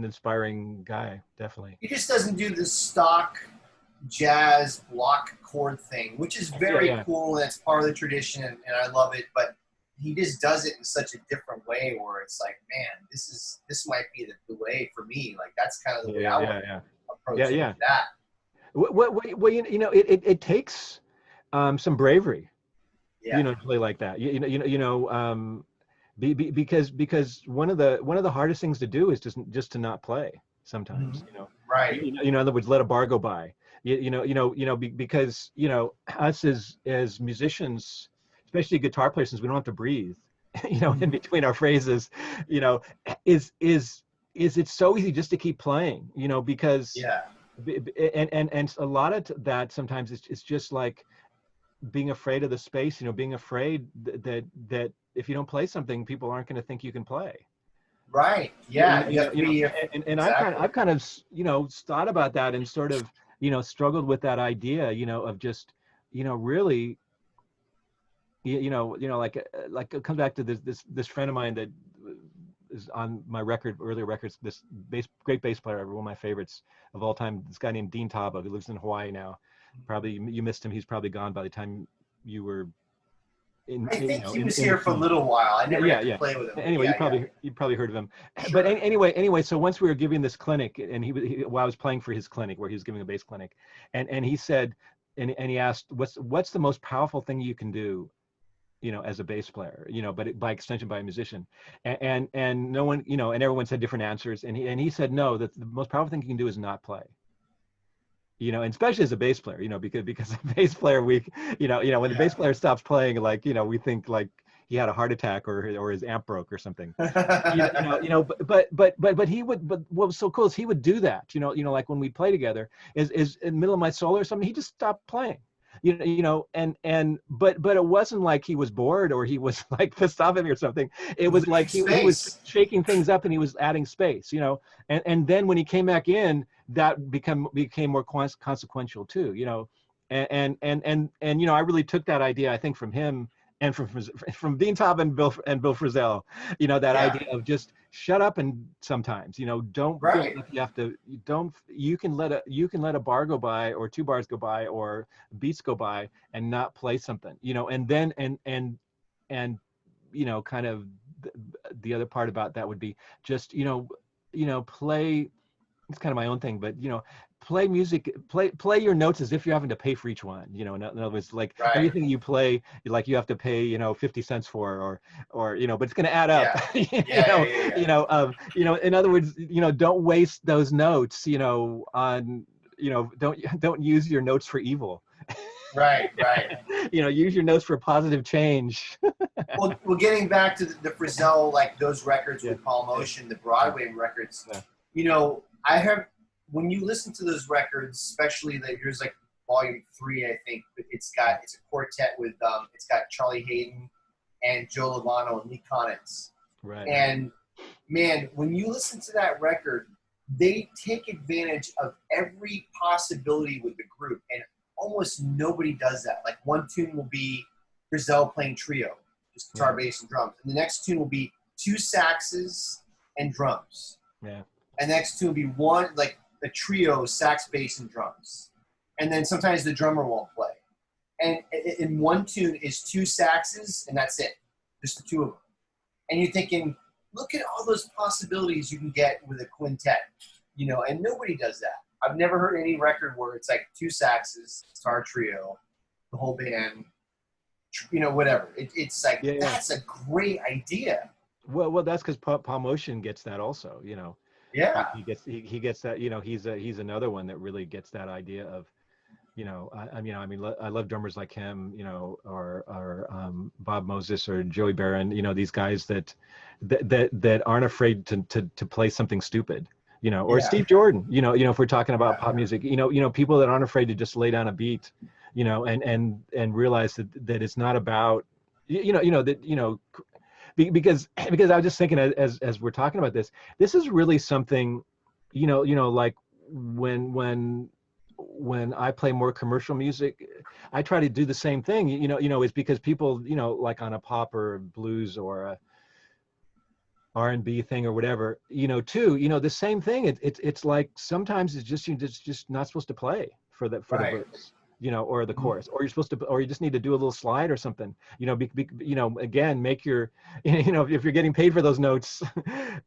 inspiring guy, definitely. He just doesn't do the stock jazz block chord thing, which is very cool, and it's part of the tradition, and I love it, but he just does it in such a different way where it's like, man, this might be the way for me. Like, that's kind of the way I want to approach that. Well, it takes some bravery, to play like that. Because one of the hardest things to do is just to not play sometimes. Mm-hmm. Right. In other words, let a bar go by. Because us as musicians, especially guitar players, since we don't have to breathe, in between our phrases, is it's so easy just to keep playing, because and a lot of that sometimes it's just like being afraid of the space, being afraid that if you don't play something, people aren't going to think you can play. Right. Yeah. And I've kind of thought about that and sort of struggled with that idea of just really like it comes back to this friend of mine that is on my earlier records, this great bass player, one of my favorites of all time, this guy named Dean Taba, who lives in Hawaii now. Probably you missed him. He's probably gone by the time you were I think he was here for a little while. I never got to play with him. Anyway, you probably heard of him. Sure. But anyway, so once we were giving this clinic, and I was playing for his clinic where he was giving a bass clinic, and he said, and he asked, what's the most powerful thing you can do, as a bass player, but by extension by a musician, and no one, and everyone said different answers, and he said no, that the most powerful thing you can do is not play. and especially as a bass player, because a bass player, when the bass player stops playing, like, we think like he had a heart attack or his amp broke or something. But he would, but what was so cool is he would do that, like when we play together is in the middle of my solo or something, he just stopped playing. But it wasn't like he was bored or he was like pissed off at me or something. It was like he was shaking things up and he was adding space, and then when he came back in, that became more consequential too, and I really took that idea, I think, from him and from Dean Taub and Bill Frisell, that idea of just shut up, and sometimes, don't feel like you have to. You can let a bar go by or two bars go by or beats go by and not play something, and then and kind of the other part about that would be just play. It's kind of my own thing, but play music, play your notes as if you're having to pay for each one. In other words, like everything you play, like you have to pay 50 cents for, or but it's going to add up. In other words, don't waste those notes, on don't use your notes for evil. Right. Use your notes for positive change. well, getting back to the Frisell, like those records with Paul Motion, the Broadway records, I have, when you listen to those records, especially there's like volume 3, I think, it's a quartet with, it's got Charlie Hayden and Joe Lovano and Lee Konitz. Right. And man, when you listen to that record, they take advantage of every possibility with the group, and almost nobody does that. Like one tune will be Frisell playing trio, just guitar, bass, and drums. And the next tune will be 2 saxes and drums. Yeah. And the next tune will be one, like a trio, sax, bass, and drums. And then sometimes the drummer won't play. And in one tune is 2 saxes, and that's it. Just the 2 of them. And you're thinking, look at all those possibilities you can get with a quintet, and nobody does that. I've never heard any record where it's like 2 saxes, guitar trio, the whole band, whatever. It's like, that's a great idea. Well, that's because Paul Motion gets that also, Yeah. He gets that, he's another one that really gets that idea of, I love drummers like him, or Bob Moses or Joey Barron, these guys that aren't afraid to play something stupid, or Steve Jordan, if we're talking about pop music, people that aren't afraid to just lay down a beat, and realize that it's not about, because I was just thinking as we're talking about this is really something, like when I play more commercial music, I try to do the same thing, is because people, like on a pop or blues or a R&B thing or whatever, too, the same thing. It's like sometimes it's just not supposed to play for the verse, or the chorus, or you're supposed to, or you just need to do a little slide or something, again, make your, if you're getting paid for those notes,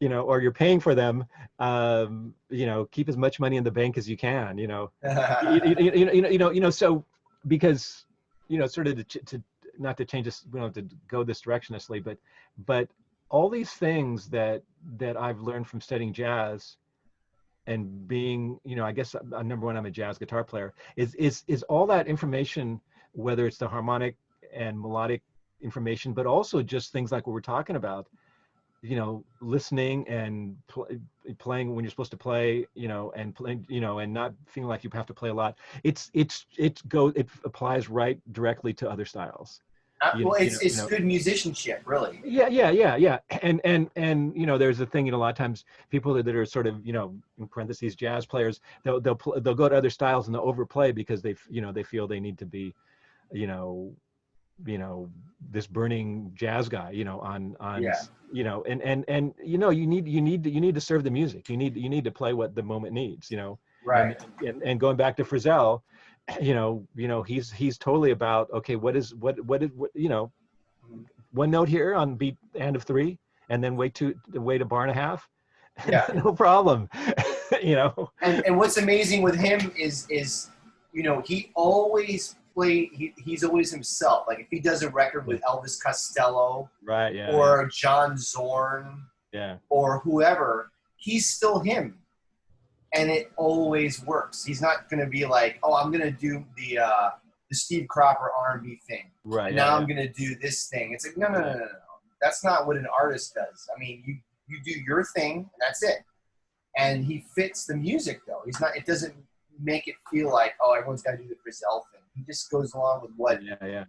or you're paying for them, keep as much money in the bank as you can, so because, sort of to not to change this, we don't have to go this direction necessarily, but all these things that I've learned from studying jazz and being, I guess number one, I'm a jazz guitar player, is all that information, whether it's the harmonic and melodic information, but also just things like what we're talking about, listening and playing when you're supposed to play, and playing, and not feeling like you have to play a lot. It applies right directly to other styles. It's good musicianship, really. Yeah. And there's a thing, a lot of times people that are sort of, in parentheses, jazz players, they'll go to other styles and they'll overplay because they feel they need to be, this burning jazz guy, on and you need to serve the music. You need to play what the moment needs, Right. And going back to Frisell, he's totally about, okay, what is one note here on beat end of 3, and then wait a bar and a half. Yeah. No problem. And what's amazing with him is he always he's always himself. Like if he does a record with Elvis Costello, right, yeah, or John Zorn, yeah, or whoever, he's still him. and it always works. He's not going to be like, oh, I'm going to do the Steve Cropper R&B thing. Right. And now I'm going to do this thing. It's like, no. That's not what an artist does. I mean, you do your thing, and that's it. And he fits the music, though. He's not. It doesn't make it feel like, oh, everyone's got to do the Frizzell thing. He just goes along with what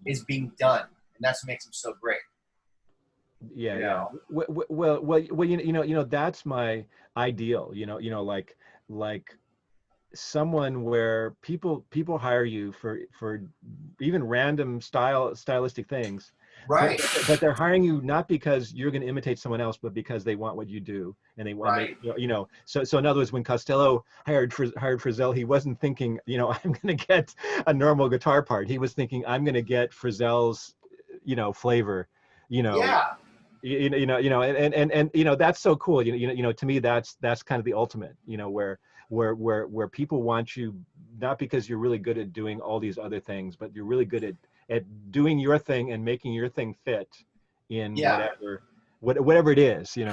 is being done, and that's what makes him so great. Yeah. Well, that's my ideal. Like someone where people hire you for even random stylistic things. Right. But they're hiring you not because you're going to imitate someone else, but because they want what you do, and they want. Right. So in other words, when Costello hired Frizzell, he wasn't thinking, I'm going to get a normal guitar part. He was thinking, I'm going to get Frizzell's, flavor. Yeah. And that's so cool. To me, that's kind of the ultimate. Where people want you not because you're really good at doing all these other things, but you're really good at doing your thing and making your thing fit in whatever it is. And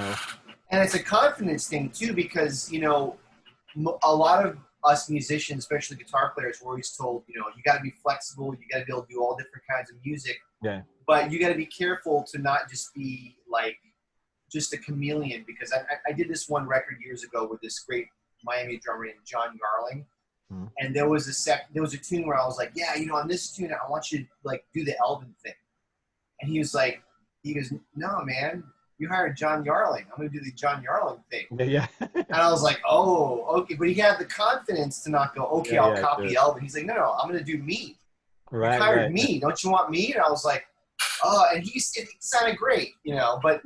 it's a confidence thing too, because a lot of us musicians, especially guitar players, we're always told, you got to be flexible, you got to be able to do all different kinds of music. Yeah. But you got to be careful to not just be like just a chameleon, because I did this one record years ago with this great Miami drummer named John Yarling. Mm-hmm. And there was a tune where I was like, yeah, on this tune, I want you to like do the Elvin thing. And he goes, no, man, you hired John Yarling. I'm going to do the John Yarling thing. Yeah. And I was like, oh, okay. But he had the confidence to not go, okay, I'll copy Elvin. He's like, no, I'm going to do me. Right. You hired me. Don't you want me? And I was like, oh, and it sounded great, But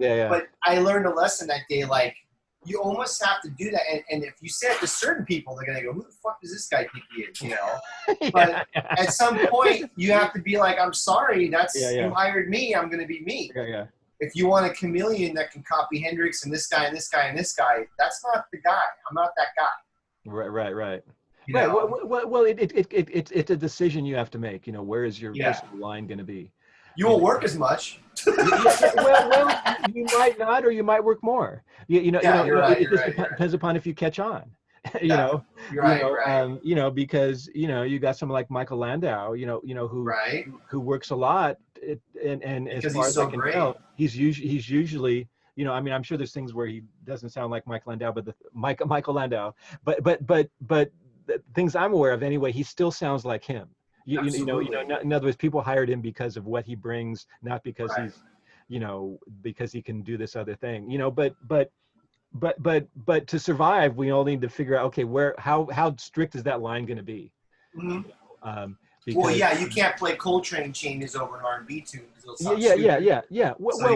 I learned a lesson that day, like, you almost have to do that. And if you say it to certain people, they're going to go, who the fuck does this guy think he is, But at some point, you have to be like, I'm sorry, you hired me, I'm going to be me. Yeah. If you want a chameleon that can copy Hendrix and this guy and this guy and this guy, that's not the guy. I'm not that guy. Right. Right. Well, it's a decision you have to make. Where is your line going to be? You won't work as much. Well, you might not, or you might work more. It just depends upon if you catch on. You're right. Because you got someone like Michael Landau, who works a lot, and as far as I can tell, he's usually, I'm sure there's things where he doesn't sound like Michael Landau, but Michael Landau, but the things I'm aware of anyway, he still sounds like him. In other words, people hired him because of what he brings, not because he's, because he can do this other thing, but to survive, we all need to figure out, okay, how strict is that line going to be? Mm-hmm. Because, you can't play Coltrane changes over an R&B tune. Yeah. So you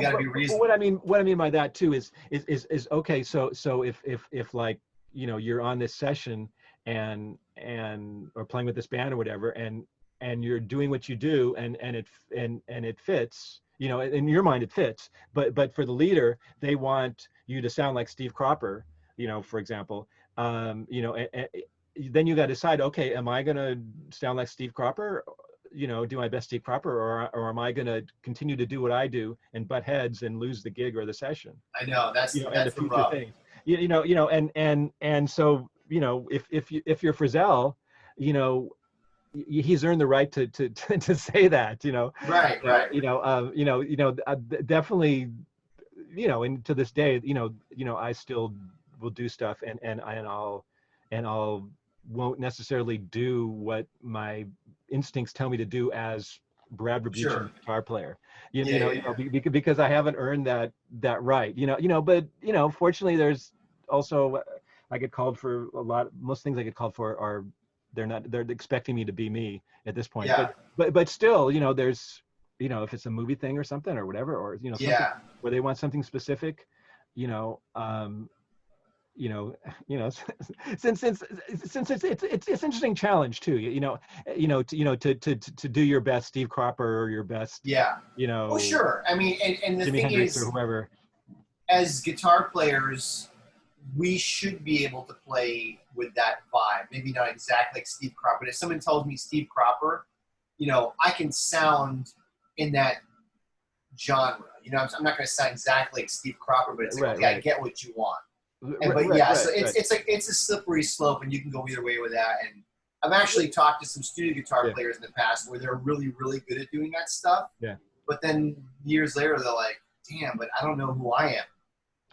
got to be reasonable. What I mean by that too is okay. So if like, you're on this session and or playing with this band or whatever, and you're doing what you do and it fits, in your mind it fits, but for the leader, they want you to sound like Steve Cropper, for example, then you got to decide, okay, am I going to sound like Steve Cropper, do my best Steve Cropper, or am I going to continue to do what I do and butt heads and lose the gig or the session? I know that's and the future things. And so if you're Frizzell, he's earned the right to say that, Right. Definitely, and to this day, I still will do stuff and I'll won't necessarily do what my instincts tell me to do as Brad Rabuchin, guitar player, because I haven't earned that right, but fortunately there's also, I get called for most things I get called for are, they're expecting me to be me at this point. Yeah. But still, there's, if it's a movie thing or something or whatever, or, something where they want something specific, since it's an interesting challenge too, to do your best Steve Cropper or your best, Oh, sure. I mean, and the Jimi thing Hendrix is, or whoever, as guitar players, we should be able to play with that vibe. Maybe not exactly like Steve Cropper, but if someone tells me Steve Cropper, I can sound in that genre. I'm not going to sound exactly like Steve Cropper, but it's like, okay, I get what you want. And but Right, yeah, so right, right. it's a slippery slope, and you can go either way with that. And I've actually talked to some studio guitar Yeah, players in the past where they're really, really good at doing that stuff. yeah. But then years later, they're like, "Damn, but I don't know who I am."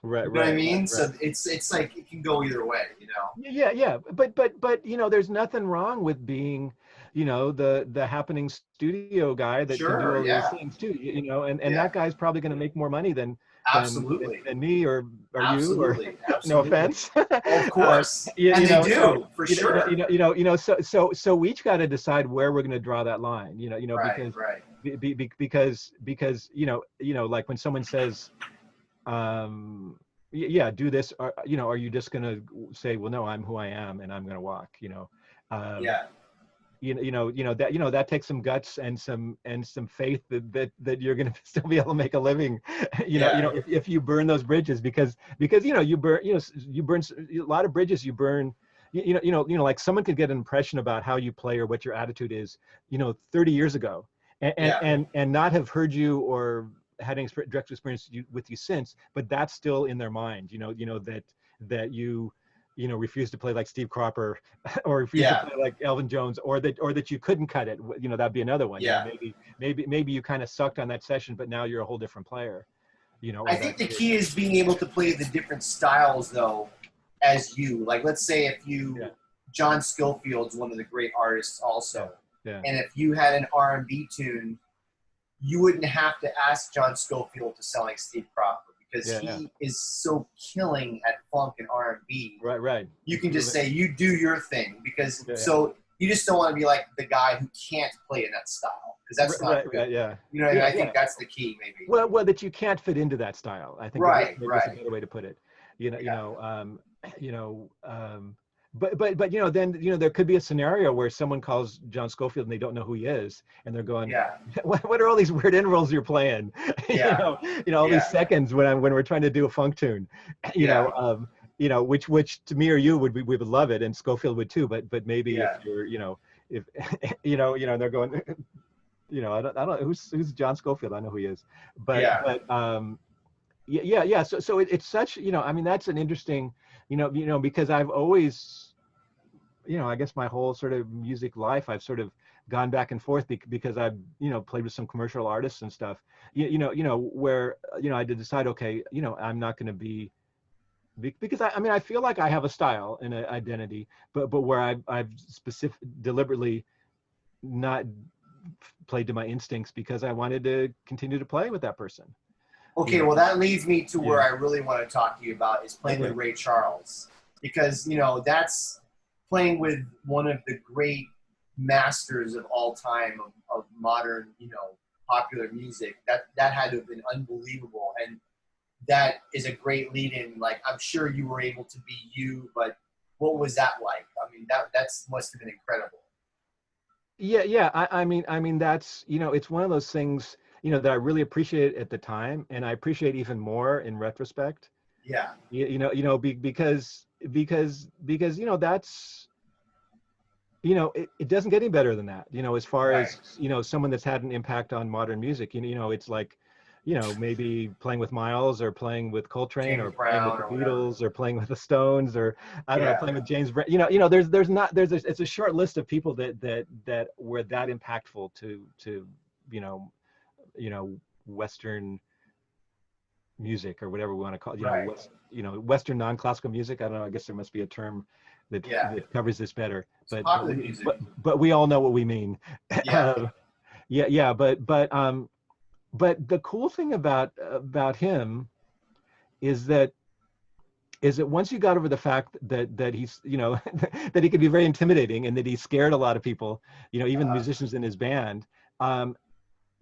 Right, You know what I right, mean? right. So it's like it can go either way, you know? Yeah, yeah, but you know, there's nothing wrong with being, you know, the happening studio guy that can do Sure, all those yeah, things too. You know, and yeah, that guy's probably going to make more money absolutely, than me or you or absolutely, no absolutely. offense. Oh, of course, and You they know, so do for sure. so we each got to decide where we're going to draw that line. You know, Right, right. because you know, like when someone says yeah, do this, or, you know, are you just going to say, well, no, I'm who I am and I'm going to walk, you know? um Yeah, you know that takes some guts and some faith that you're going to still be able to make a living. You yeah, know, if you burn those bridges, because you know, you burn a lot of bridges, you burn. Like someone could get an impression about how you play or what your attitude is, you know, 30 years ago, yeah. and not have heard you or had any direct experience with you since, but that's still in their mind. That you know, refuse to play like Steve Cropper, or refuse to Yeah, play like Elvin Jones, or that you couldn't cut it. You know, that'd be another one. You know, yeah. maybe you kind of sucked on that session, but now you're a whole different player. You know, I or think that the kid. key is being able to play the different styles, though, as you. Like, let's say if Yeah, John Scofield's one of the great artists yeah, also, yeah, and if you had an R&B tune, you wouldn't have to ask John Scofield to sound like Steve Cropper because yeah, yeah. he is so killing at funk and R&B. Right, right. You He's can just proven. say, you do your thing, because Yeah, yeah. so you just don't want to be like the guy who can't play in that style, because that's not Right, good. right, yeah, You know what I mean? yeah, I yeah. think that's the key, maybe. Well, that you can't fit into that style. I think Right, maybe that's a right. better way to put it. You know, you Yeah. know, you know, but you know, then you know, there could be a scenario where someone calls John Scofield and they don't know who he is, and they're going, Yeah. what are all these weird intervals you're playing? Yeah. All these Yeah. seconds when we're trying to do a funk tune, Yeah. which to me or you we would love it, and Scofield would too. But maybe if Yeah. you're, you know, if they're going, I don't who's John Scofield. I know who he is, Yeah. yeah. So it's such, you know, I mean, that's an interesting, because I've always, I guess my whole sort of music life, I've sort of gone back and forth because I've, played with some commercial artists and stuff, where, I did decide, okay, I'm not going to be, because I mean, I feel like I have a style and an identity, but where I've deliberately not played to my instincts because I wanted to continue to play with that person. Okay, well, that leads me to where Yeah. I really want to talk to you about is playing with Okay. Ray Charles, because that's playing with one of the great masters of all time of modern, popular music. That had to have been unbelievable, and that is a great lead-in. Like, I'm sure you were able to be you, but what was that like? I mean, that must have been incredible. Yeah. I mean, that's, it's one of those things, that I really appreciate at the time, and I appreciate even more in retrospect. Yeah, Because that's, it doesn't get any better than that. As far right. as, someone that's had an impact on modern music. It's like, maybe playing with Miles, or playing with Coltrane, or James playing with Brown the or whatever. Beatles, or playing with the Stones, or I don't know, Yeah, playing with James Brown. It's a short list of people that were that impactful to you know you know Western music, or whatever we want to call it, right. Western non-classical music. I don't know. I guess there must be a term Yeah, that covers this better. it's But popular music. we all know what we mean. Yeah, Yeah. But the cool thing about him is that once you got over the fact that he's, that he could be very intimidating, and that he scared a lot of people, even uh, musicians in his band, um,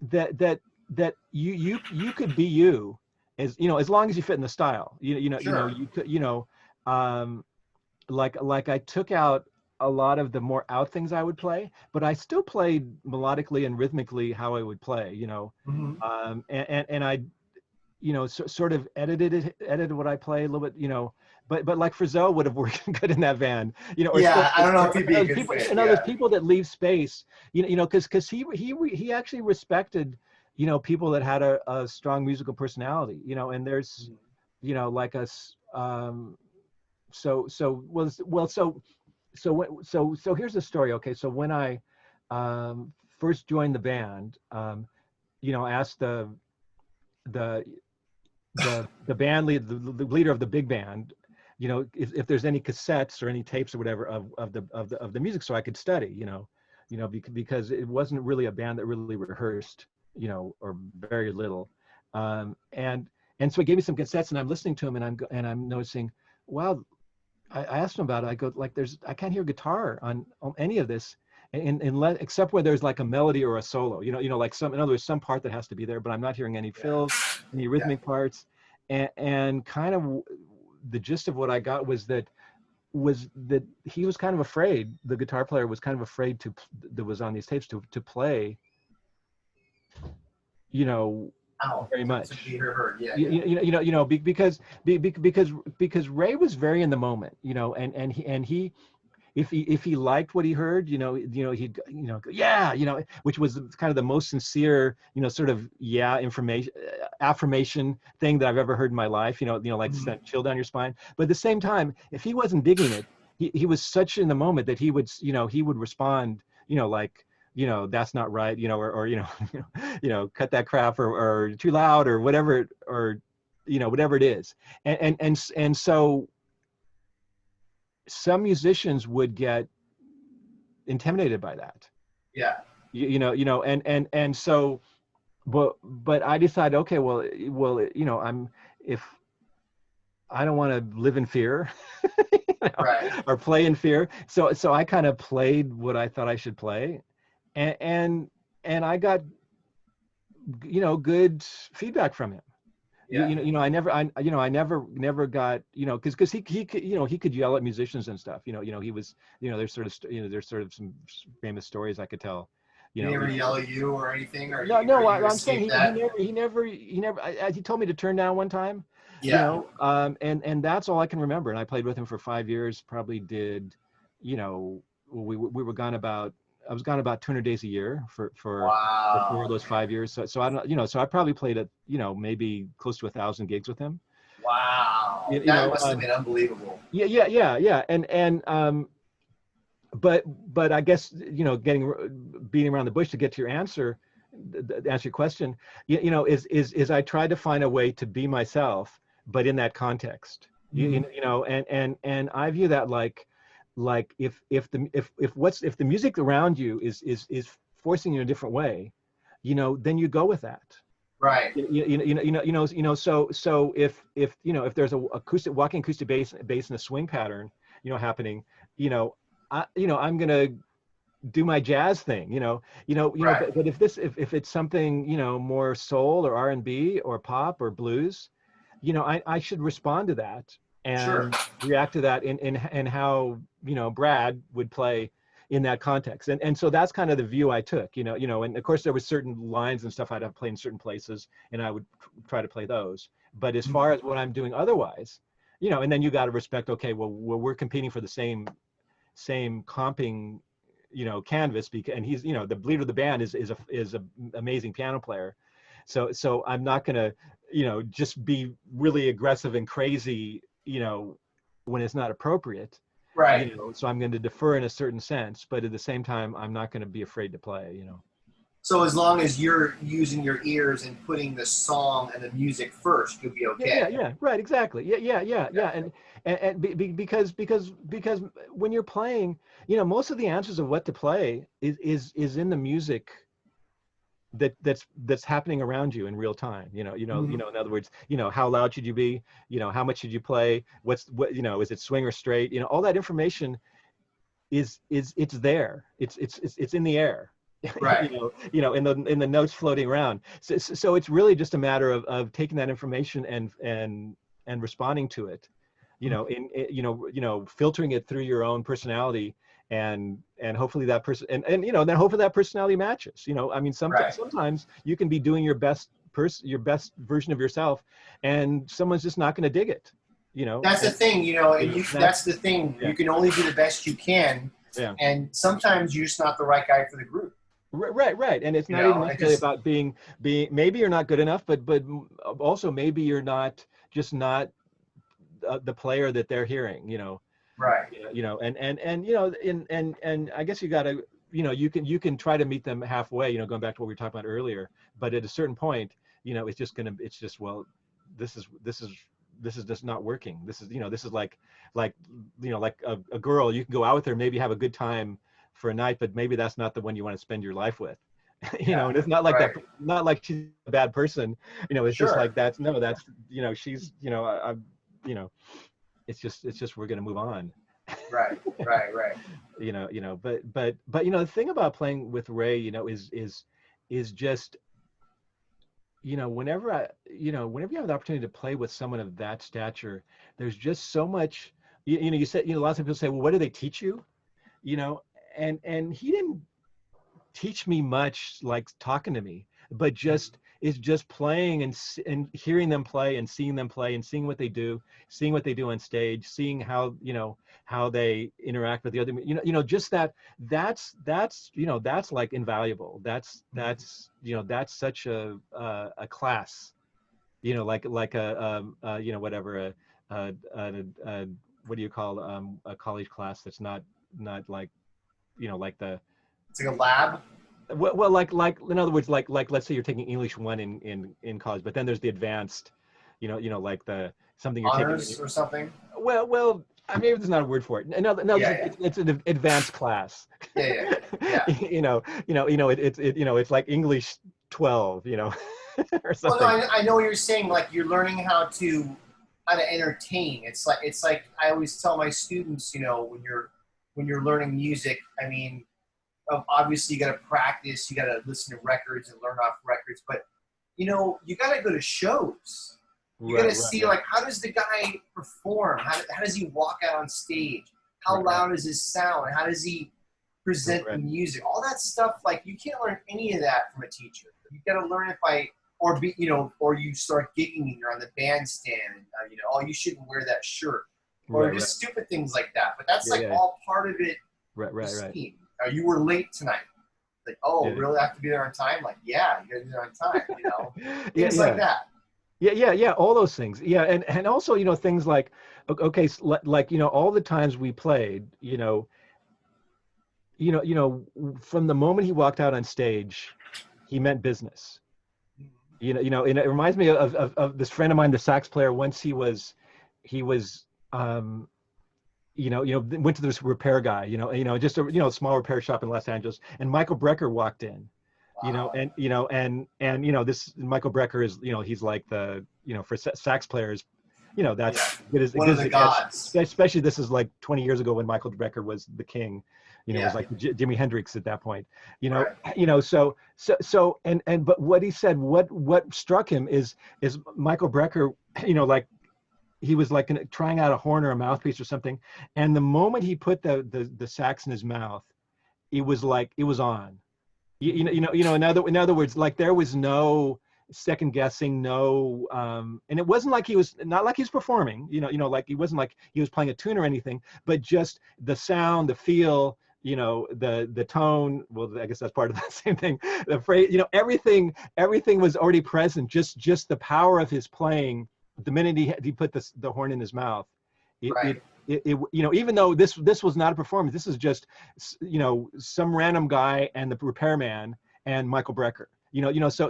that that that you could be you, as long as you fit in the style. sure. You could, um, like I took out a lot of the more out things I would play, but I still played melodically and rhythmically how I would play. Hmm. And I, sort of edited what I play a little bit. But like Frizzell would have worked good in that band. Or Yeah, I don't know if or he'd be a those good people, fit. those Yeah, people that leave space. Because he actually respected, people that had a strong musical personality. And there's, like us. so here's the story. Okay, so when I first joined the band, I asked the the band lead, the leader of the big band, if there's any cassettes or any tapes or whatever of the music, so I could study, because it wasn't really a band that really rehearsed, or very little, and so he gave me some cassettes, and I'm listening to him, and I'm noticing, wow, I asked him about it. I go, like, I can't hear guitar on any of this, except where there's like a melody or a solo, like in other words, some part that has to be there, but I'm not hearing any fills, any rhythmic parts, and kind of the gist of what I got was that he was kind of afraid. The guitar player was kind of afraid that was on these tapes to play, very much. To be heard, Because Ray was very in the moment, and he if he liked what he heard, he'd go, yeah, which was kind of the most sincere, sort of information affirmation thing that I've ever heard in my life, like that chill down your spine. But at the same time, if he wasn't digging it, he was such in the moment that he would respond, like, that's not right, or cut that crap, or too loud, or whatever, or whatever it is. And so some musicians would get intimidated by that. Yeah. And so, but I decided, okay, well, if I don't want to live in fear, right, or play in fear. So I kind of played what I thought I should play, and I got, good feedback from him. Yeah. I never got, because he could yell at musicians and stuff. He was, there's sort of some famous stories I could tell. Did he ever yell at you or anything? Or no, I'm saying he never. He told me to turn down one time. Yeah. And that's all I can remember. And I played with him for 5 years. Probably did, we were gone about. I was gone about 200 days a year for wow. 4 of those 5 years. So I don't, so I probably played at, maybe close to 1,000 gigs with him. Wow. That must have been unbelievable. Yeah. But I guess, beating around the bush to get to your answer your question, is I tried to find a way to be myself, but in that context, and I view that like if the music around you is forcing you in a different way, then you go with that. Right. So if there's a walking acoustic bass in a swing pattern, happening, I'm gonna do my jazz thing, right. but if it's something, more soul or R&B or pop or blues, I should respond to that and react to that in how, Brad would play in that context. And so that's kind of the view I took, and of course there were certain lines and stuff I'd have played in certain places and I would try to play those. But as far as what I'm doing otherwise, and then you got to respect, okay, well, we're competing for the same comping, canvas, because, and he's, the leader of the band is a amazing piano player. So I'm not going to, just be really aggressive and crazy, when it's not appropriate. Right. So I'm going to defer in a certain sense, but at the same time, I'm not going to be afraid to play, So as long as you're using your ears and putting the song and the music first, you'll be okay. Yeah, right, exactly. Yeah. And because when you're playing, most of the answers of what to play is in the music that's happening around you in real time. In other words, how loud should you be? How much should you play? Is it swing or straight? All that information it's there. It's in the air. Right. In the notes floating around. So it's really just a matter of taking that information and responding to it, filtering it through your own personality, and hopefully that person and then hopefully that personality matches. Sometimes you can be doing your best version of yourself, and someone's just not going to dig it. That's the thing, that's the thing. Yeah. You can only do the best you can, and sometimes you're just not the right guy for the group. Right. And it's not even necessarily about being, maybe you're not good enough, but also maybe you're not the player that they're hearing, Right. and I guess you got to, you can try to meet them halfway, going back to what we were talking about earlier, but at a certain point, it's just, well, this is just not working. This is, this is like a girl, you can go out with her, maybe have a good time for a night, but maybe that's not the one you want to spend your life with. And it's not like right. that, not like she's a bad person, it's just Sure. like that's she's, it's just we're going to move on. Right. But the thing about playing with Ray, is just, whenever whenever you have the opportunity to play with someone of that stature, there's just so much, you said, lots of people say, well, what do they teach you? And he didn't teach me much, like talking to me, but just is just playing and hearing them play and seeing them play and seeing what they do on stage, seeing how, how they interact with the other, just that's like invaluable. That's such a class, like whatever, what do you call a college class that's not like, like the, It's like a lab. Well, like in other words, like let's say you're taking English 1 in college, but then there's the advanced, like the something you're honors taking or something. Well, I mean, there's not a word for it. No, it's an advanced class. Yeah. It's like English 12, or something. Well, no, I know what you're saying. Like you're learning how to entertain. It's like I always tell my students, when you're learning music, I mean, obviously you got to practice, you got to listen to records and learn off records, but you got to go to shows. You got to see like, how does the guy perform? How does he walk out on stage? How loud is his sound? How does he present the music? All that stuff, like you can't learn any of that from a teacher. You got to learn it by, or you start gigging and you're on the bandstand and oh, you shouldn't wear that shirt, or just stupid things like that. But that's all part of it. Right. You were late tonight. Like, oh, really? I have to be there on time? Like, yeah, you gotta be there on time. Things like that. Yeah. All those things. Yeah, and also, things like, okay, like, all the times we played, from the moment he walked out on stage, he meant business. And it reminds me of this friend of mine, the sax player. Once he was went to this repair guy, just a small repair shop in Los Angeles, and Michael Brecker walked in. Wow. And this Michael Brecker is, he's like the, for sax players, that's one of the gods. Especially this is like 20 years ago when Michael Brecker was the king, it was like Jimi Hendrix at that point, so but what he said, what struck him is Michael Brecker, like he was like trying out a horn or a mouthpiece or something, and the moment he put the sax in his mouth, it was like it was on. In other words, like there was no second guessing, no, and it wasn't like he was performing, like he wasn't like he was playing a tune or anything, but just the sound, the feel, the tone. Well, I guess that's part of the same thing. The phrase, everything was already present. Just the power of his playing. The minute he put the horn in his mouth, even though this was not a performance, this is just, some random guy and the repairman and Michael Brecker,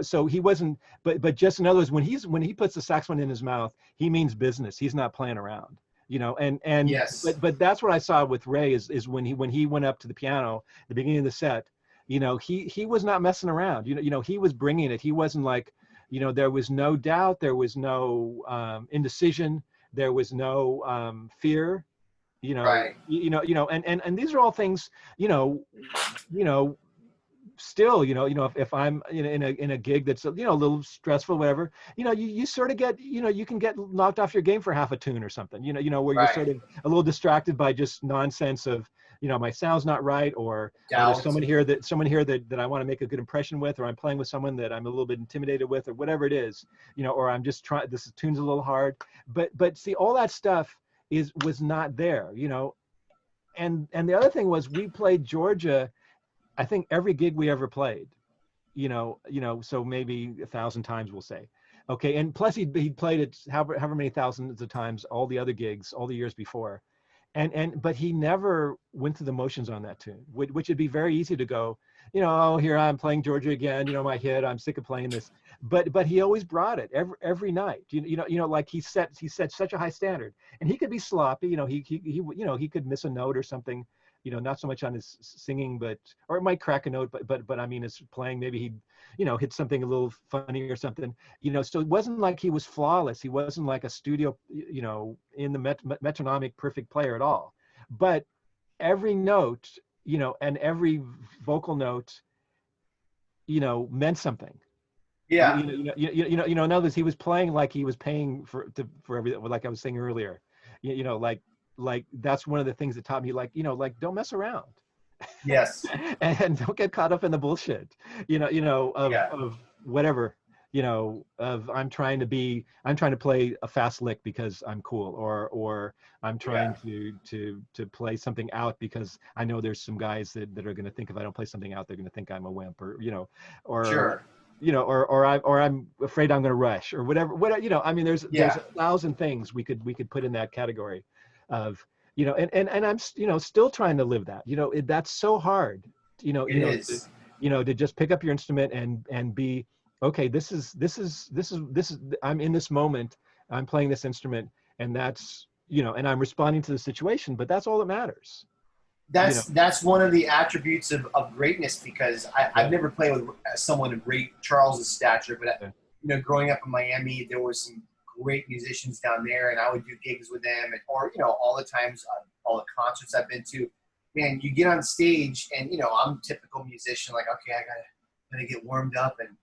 so he wasn't, but just in other words, when he puts the saxophone in his mouth, he means business. He's not playing around, and yes. But that's what I saw with Ray is when he went up to the piano at the beginning of the set, he was not messing around. He was bringing it. He wasn't like, there was no doubt, there was no indecision, there was no fear, and these are all things, still, if I'm in a gig that's a little stressful, whatever, you sort of get, you can get knocked off your game for half a tune or something, where you're sort of a little distracted by just nonsense of, my sound's not right, or there's someone here that I want to make a good impression with, or I'm playing with someone that I'm a little bit intimidated with, or whatever it is, or I'm just trying, this tune's a little hard, but see, all that stuff was not there, and the other thing was, we played Georgia, I think every gig we ever played, so maybe 1,000 times we'll say. Okay, and plus he'd played it however many thousands of times all the other gigs, all the years before, but he never went through the motions on that tune, which would be very easy to go, oh, here I'm playing Georgia again, my hit, I'm sick of playing this, but he always brought it every night, like he set such a high standard, and he could be sloppy, he could miss a note or something, not so much on his singing, or it might crack a note, but I mean, his playing, maybe he'd, hit something a little funny or something, so it wasn't like he was flawless. He wasn't like a studio, in the metronomic perfect player at all. But every note, and every vocal note, meant something. Yeah. In other words, he was playing like he was paying for everything, like I was saying earlier, like that's one of the things that taught me, like don't mess around. Yes. And don't get caught up in the bullshit, of whatever, of I'm trying to play a fast lick because I'm cool, or I'm trying to play something out because I know there's some guys that are going to think if I don't play something out, they're going to think I'm a wimp, or Sure. or I'm afraid I'm going to rush, or whatever. I mean, there's 1,000 things we could put in that category of, and I'm, still trying to live that, that's so hard, It is. to just pick up your instrument and be, okay, this is, I'm in this moment, I'm playing this instrument, and that's, and I'm responding to the situation, but that's all that matters. That's one of the attributes of greatness, because I've never played with someone of great Charles's stature, but growing up in Miami, there was some great musicians down there, and I would do gigs with them, or all the times, all the concerts I've been to. Man, you get on stage, and I'm a typical musician, like, okay, I gotta get warmed up and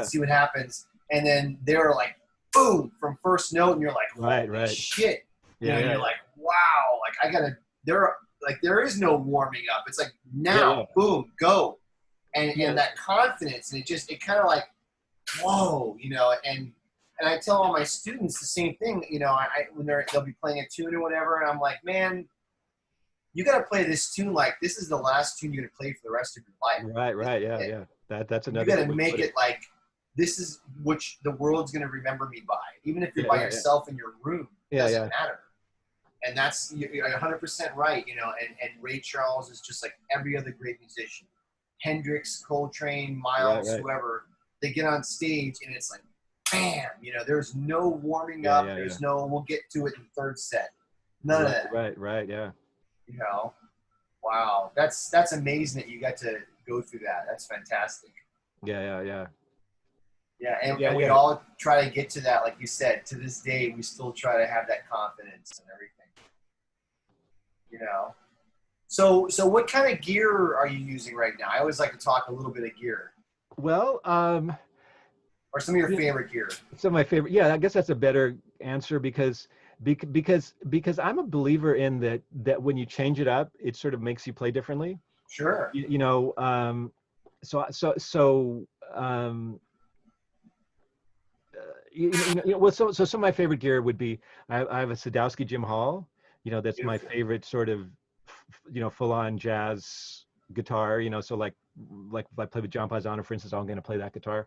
see what happens, and then they're like, boom, from first note, and you're like, holy shit, you're like, wow, like I gotta, there is no warming up. It's like now, boom, go, and that confidence, and it kind of like, whoa, and I tell all my students the same thing, when they'll be playing a tune or whatever, and I'm like, man, you got to play this tune like this is the last tune you're going to play for the rest of your life. Right, yeah. That's another. You got to make it like this is what the world's going to remember me by, even if you're by yourself in your room. It doesn't matter. And that's, you're 100% right, and Ray Charles is just like every other great musician. Hendrix, Coltrane, Miles, whoever, they get on stage and it's like, bam, there's no warming up. There's no, we'll get to it in the third set. None of that. Right, yeah. Wow. That's amazing that you got to go through that. That's fantastic. Yeah. Yeah, and we all try to get to that, like you said. To this day, we still try to have that confidence and everything. So what kind of gear are you using right now? I always like to talk a little bit of gear. Well, or some of your favorite gear. Some of my favorite. Yeah, I guess that's a better answer because I'm a believer in that when you change it up, it sort of makes you play differently. Sure. So some of my favorite gear would be, I have a Sadowski Jim Hall, that's Beautiful. My favorite sort of, full-on jazz guitar, so like if I play with John Paisano, for instance, I'm going to play that guitar.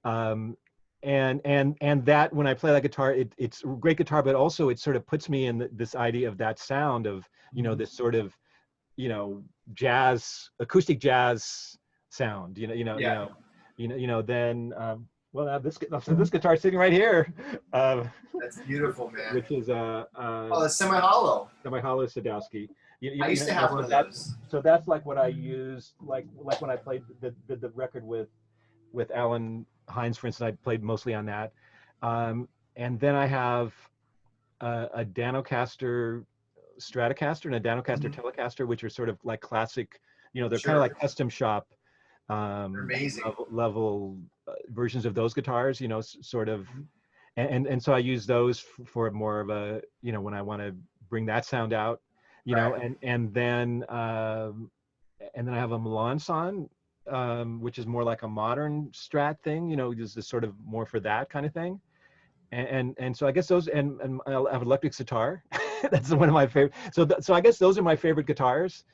And that, when I play that guitar, it's a great guitar, but also it sort of puts me in this idea of that sound of, this sort of, jazz, acoustic jazz sound, then, well, now this guitar sitting right here. That's beautiful, man. Which is the semi-hollow. Semi-hollow Sadowski. I used to have one of those. So that's like what I use, like when I played the record with Alan Hines, for instance. I played mostly on that. And then I have a Danocaster Stratocaster and a Danocaster Telecaster, which are sort of like classic. They're kind of like custom shop. Amazing level versions of those guitars, sort of, and so I use those for more of a, when I want to bring that sound out, and then I have a Melanson, which is more like a modern Strat thing, just is sort of more for that kind of thing, and so I guess those, and I have electric sitar. That's one of my favorite. So I guess those are my favorite guitars,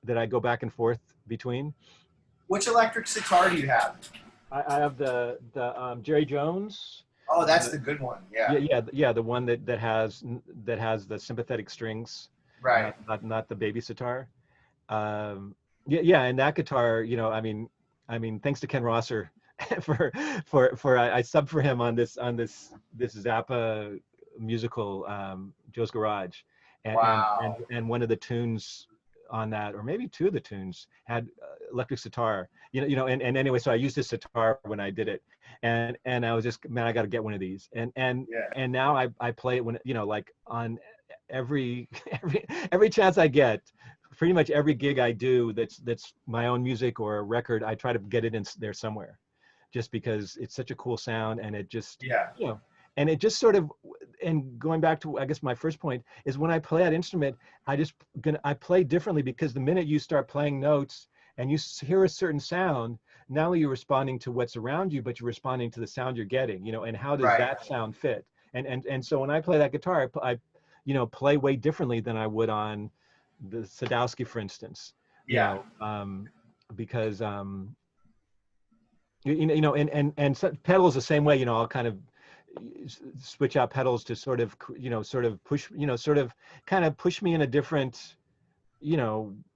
that I go back and forth between. Which electric sitar do you have? I have the Jerry Jones. Oh, that's the good one. Yeah. Yeah, the one that has the sympathetic strings, Right. not the baby sitar. Yeah, and that guitar, I mean, thanks to Ken Rosser for I subbed for him on this Zappa musical, Joe's Garage, Wow. and one of the tunes on that, or maybe two of the tunes, had electric sitar. And anyway, so I used this sitar when I did it, and I was just, man, I got to get one of these, Yeah. and now I play it when, like on every every chance I get. Pretty much every gig I do that's my own music or a record, I try to get it in there somewhere, just because it's such a cool sound, and it just, Yeah. and it just sort of, and going back to, I guess, my first point is, when I play that instrument, I play differently, because the minute you start playing notes and you hear a certain sound, not only you're responding to what's around you, but you're responding to the sound you're getting, and how does Right. that sound fit? And so when I play that guitar, I play way differently than I would on the Sadowski, for instance, Yeah. because and so pedals the same way. I'll kind of switch out pedals to sort of push, sort of kind of push me in a different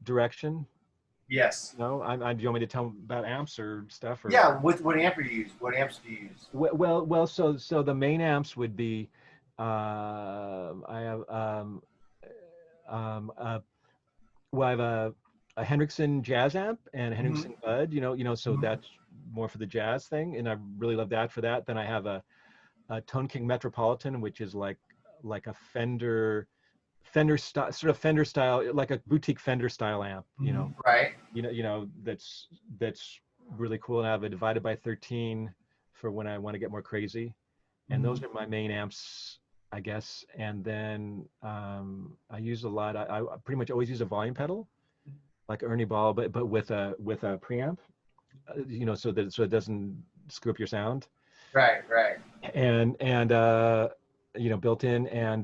direction. Yes. Do you want me to tell about amps or stuff, or? Yeah. What amp do you use? What amps do you use? Well, so the main amps would be, I have uh, well, I have a Hendrickson jazz amp and a Hmm. Hendrickson Bud, so Hmm. that's more for the jazz thing, and I really love that for that. Then I have a Tone King Metropolitan, which is like a Fender style, sort of Fender style, like a boutique Fender style amp, Hmm. Right. that's really cool. And I have a Divided by 13 for when I want to get more crazy, and Hmm. those are my main amps, I guess. And then I use a lot. I pretty much always use a volume pedal, like Ernie Ball, but with a preamp, so it doesn't screw up your sound, Right. Right. and built in, and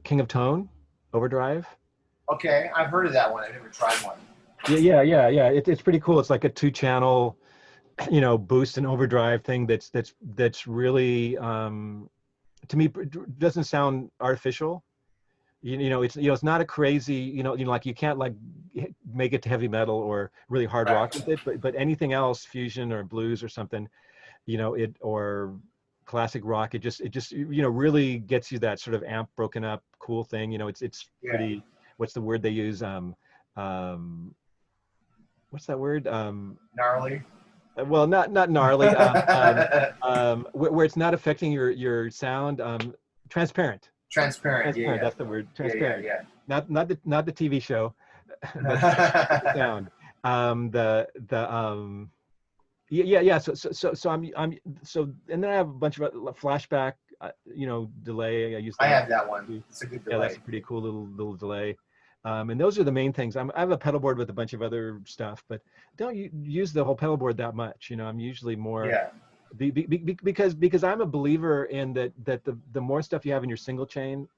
King of Tone overdrive. Okay. I've heard of that one. I've never tried one. Yeah. It's pretty cool. It's like a two-channel, boost and overdrive thing that's really, to me, doesn't sound artificial. It's not a crazy, like, you can't like make it to heavy metal or really hard rock Right. with it, but anything else, fusion or blues or something, or classic rock, it just really gets you that sort of amp broken up cool thing. It's Yeah. pretty, what's the word they use, um what's that word, Gnarly. well, not gnarly, where it's not affecting your sound, transparent. Transparent. Yeah. Transparent, Yeah. that's the word, Yeah. Yeah. transparent. Yeah. Not the TV show, but the sound. Yeah. So and then I have a bunch of flashback, delay. I use I that. have that one. Too. It's a good Yeah, that's delay. a pretty cool little delay. And those are the main things. I have a pedal board with a bunch of other stuff, but don't use the whole pedal board that much. I'm usually more, Yeah. because I'm a believer in that the more stuff you have in your single chain,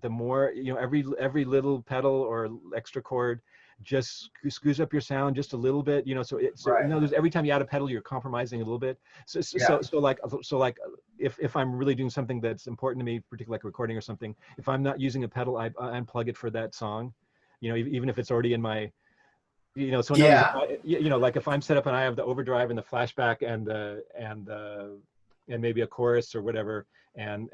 the more, every little pedal or extra chord just screws up your sound just a little bit, so Right. every time you add a pedal, you're compromising a little bit. so so Yeah. so, so like so like if I'm really doing something that's important to me, particularly like recording or something, if I'm not using a pedal, I unplug it for that song, even if it's already in my, so in other words, Yeah. like if I'm set up and I have the overdrive and the flashback and maybe a chorus or whatever, and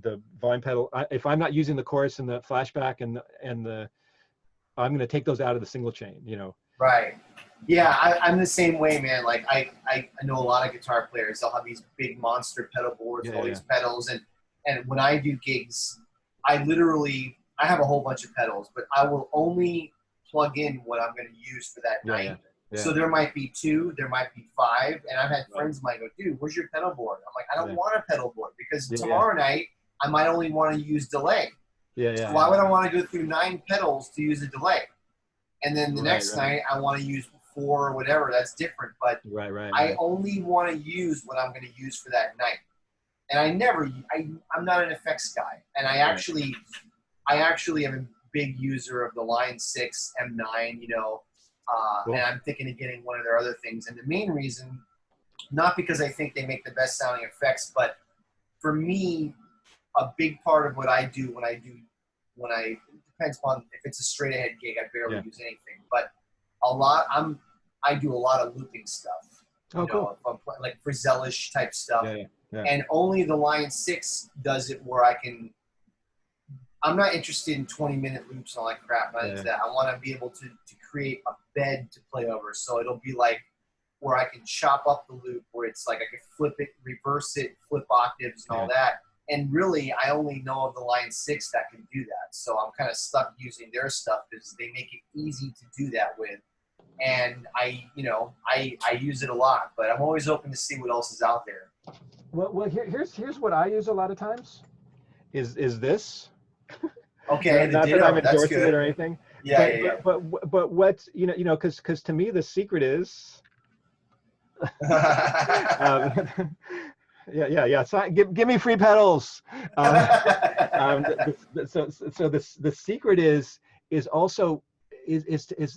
the volume pedal, if I'm not using the chorus and the flashback and the, I'm going to take those out of the single chain. Right. Yeah, I'm the same way, man. Like I know a lot of guitar players. They'll have these big monster pedal boards with all Yeah. these pedals, and when I do gigs, I have a whole bunch of pedals, but I will only plug in what I'm going to use for that Yeah. night. Yeah. So there might be 2, there might be 5, and I've had Right. friends of mine go, "Dude, where's your pedal board?" I'm like, "I don't Yeah. want a pedal board because Yeah. tomorrow night I might only want to use delay. So why would I want to go through 9 pedals to use a delay?" And then the next night I want to use 4 or whatever. That's different. But Right. I only want to use what I'm going to use for that night. And I'm not an effects guy. And I actually am a big user of the Line 6 M9, Cool. And I'm thinking of getting one of their other things. And the main reason, not because I think they make the best sounding effects, but for me, a big part of what I do it depends upon if it's a straight ahead gig, I barely use anything, but I do a lot of looping stuff. Oh, cool. If I'm playing, like Frizzelish type stuff. Yeah. And only the Line 6 does it where I'm not interested in 20-minute loops and all that crap. Not into that. I want to be able to create a bed to play over. So it'll be like where I can chop up the loop, where it's like I can flip it, reverse it, flip octaves and all that. And really, I only know of the Line 6 that can do that. So I'm kind of stuck using their stuff because they make it easy to do that with. And I use it a lot, but I'm always open to see what else is out there. Well, here's what I use a lot of times. Is this? Okay, not that I'm endorsing it or anything. But what's because to me the secret is. Yeah. So give me free pedals. So the secret is also is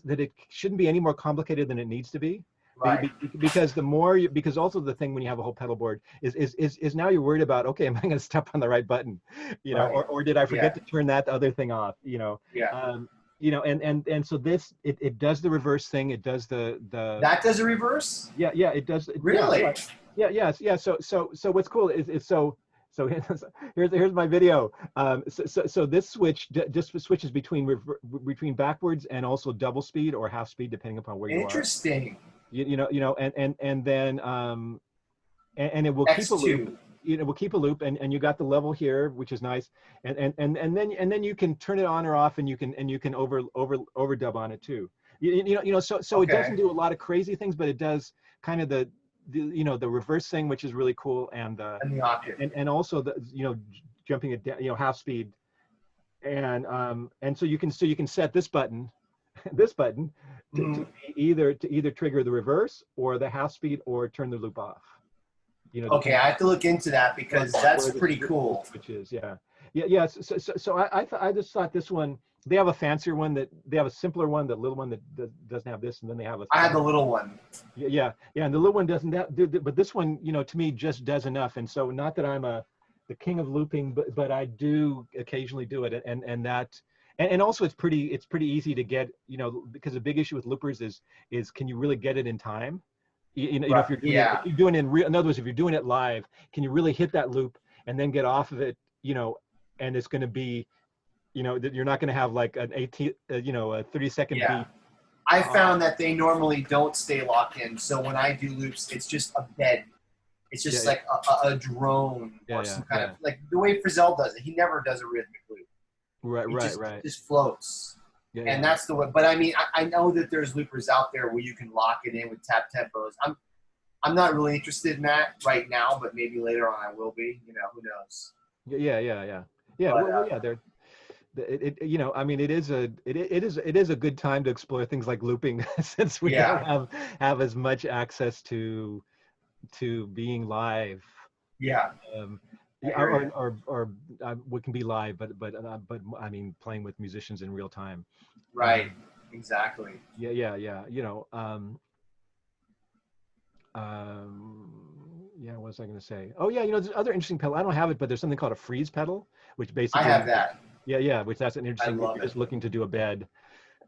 that it shouldn't be any more complicated than it needs to be. Right. Because also the thing when you have a whole pedal board is now you're worried about, okay, am I going to step on the right button, or did I forget to turn that other thing off, and so this it does the reverse thing. It does the that does a reverse. Yeah, it does. Really? Yeah. So what's cool is so here's my video. So this switch just switches between backwards and also double speed or half speed depending upon where you are. Interesting. And then and it will keep a loop. We'll keep a loop, and you got the level here, which is nice, and then you can turn it on or off, and you can overdub on it too. So it doesn't do a lot of crazy things, but it does kind of the reverse thing, which is really cool, and the octave, and also the jumping it down, half speed, and so you can set this button to either trigger the reverse or the half speed or turn the loop off. Okay, I have to look into that because that's pretty cool. Which is yeah. So I just thought this one, they have a fancier one, they have a simpler one, the little one that doesn't have this, and then they have I have the little one. Yeah, and the little one doesn't but this one, to me just does enough. And so not that I'm the king of looping, but I do occasionally do it, and also it's pretty easy to get, because the big issue with loopers is can you really get it in time? If you're doing in other words, if you're doing it live, can you really hit that loop and then get off of it, and it's going to be, you're not going to have like an 30-second beat. I found that they normally don't stay locked in. So when I do loops, it's just a bed. It's just like a drone or some kind of, like the way Frizzell does it. He never does a rhythmic loop. Right. It just floats. And that's the way. But I mean, I know that there's loopers out there where you can lock it in with tap tempos. I'm not really interested in that right now, but maybe later on I will be. Who knows? Yeah. I mean, it is a good time to explore things like looping since we don't have as much access to being live. Yeah. Or what can be live, but I mean, playing with musicians in real time. Right. Exactly. Yeah. What was I going to say? Oh yeah, there's other interesting pedal. I don't have it, but there's something called a freeze pedal, which basically I have that. Yeah, which that's an interesting. You're just looking to do a bed.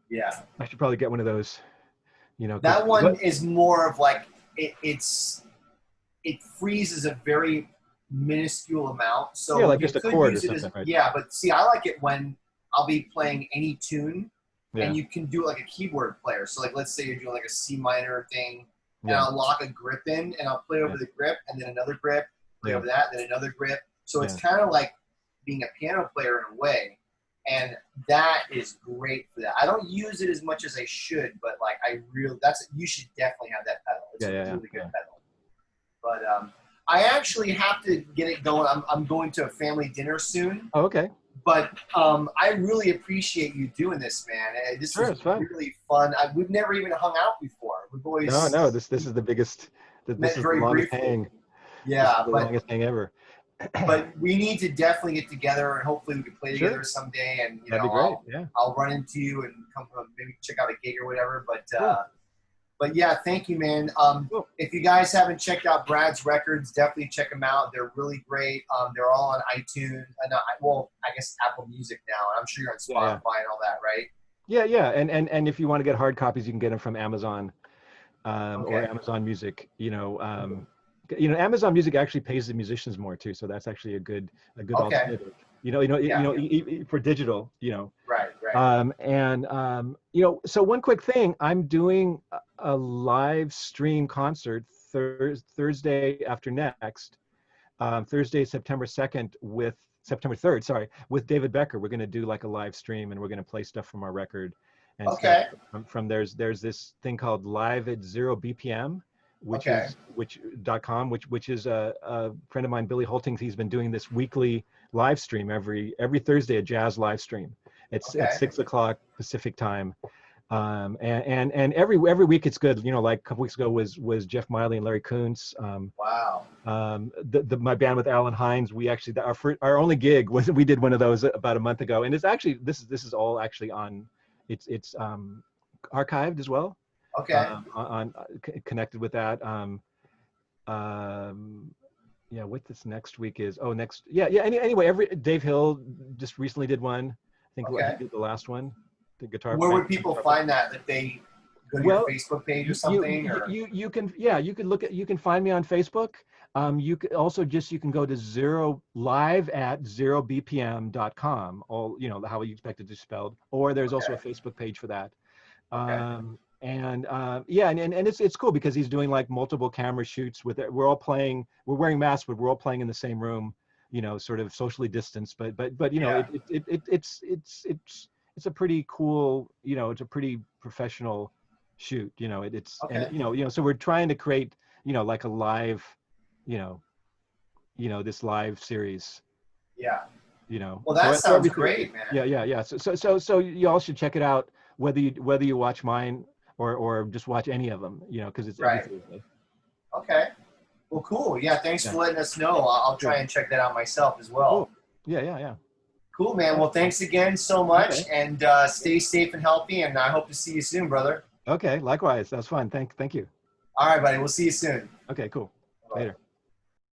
Yeah. I should probably get one of those. That one is more of like it freezes a very minuscule amount. So like just a chord or something, right? Yeah, but see, I like it when I'll be playing any tune, and you can do it like a keyboard player. So like, let's say you're doing like a C minor thing, and I'll lock a grip in, and I'll play over the grip, and then another grip, play over that, then another grip. So it's kind of like being a piano player in a way, and that is great for that. I don't use it as much as I should, but like you should definitely have that pedal. It's a really good pedal. But I actually have to get it going. I'm going to a family dinner soon. Oh, okay. But I really appreciate you doing this, man. This is really fun. We've never even hung out before. We've always no. This is the biggest. This is the longest hang. Yeah, the longest hang ever. but we need to definitely get together, and hopefully we can play Sure. together someday. And That'd be great. Yeah. I'll run into you and come maybe check out a gig or whatever. Cool. But yeah, thank you, man. Cool. If you guys haven't checked out Brad's records, definitely check them out. They're really great. They're all on iTunes, and well, I guess Apple Music now. I'm sure you're on Spotify and all that, right? Yeah, yeah. And if you want to get hard copies, you can get them from Amazon or Amazon Music. Amazon Music actually pays the musicians more too, so that's actually a good alternative. For digital. Right. So one quick thing, I'm doing a live stream concert Thursday after next, Thursday, September 3rd, sorry, with David Becker. We're going to do like a live stream, and we're going to play stuff from our record. And from there's this thing called Live at 0 BPM, which is a friend of mine, Billy Holting. He's been doing this weekly live stream every Thursday, a jazz live stream. It's at 6 o'clock Pacific time. And every week it's good. Like a couple weeks ago was Jeff Miley and Larry Koontz. Wow. My band with Alan Hines, we actually, our only gig was, we did one of those about a month ago. And it's actually, this is all actually on, it's archived as well. Okay. Connected with that. What this next week is, anyway, Dave Hill just recently did one. I think he did the last one, the guitar. Where would people find that? That they go to your Facebook page or something? You can find me on Facebook. You can also you can go to live at 0bpm.com, all, how you expect it to be spelled, or there's also a Facebook page for that. And it's cool because he's doing like multiple camera shoots with it. We're wearing masks, but we're all playing in the same room, sort of socially distanced, but it's a pretty cool, it's a pretty professional shoot, so we're trying to create, like a live, this live series. Yeah. Well, that sounds great, man. Yeah. So you all should check it out, whether you watch mine or just watch any of them, because it's every Thursday. Okay. Well, cool. Yeah, thanks for letting us know. I'll try and check that out myself as well. Cool. Yeah. Cool, man. Well, thanks again so much, and stay safe and healthy, and I hope to see you soon, brother. Okay, likewise. That was fun. Thank you. All right, buddy. We'll see you soon. Okay, cool. Bye. Later.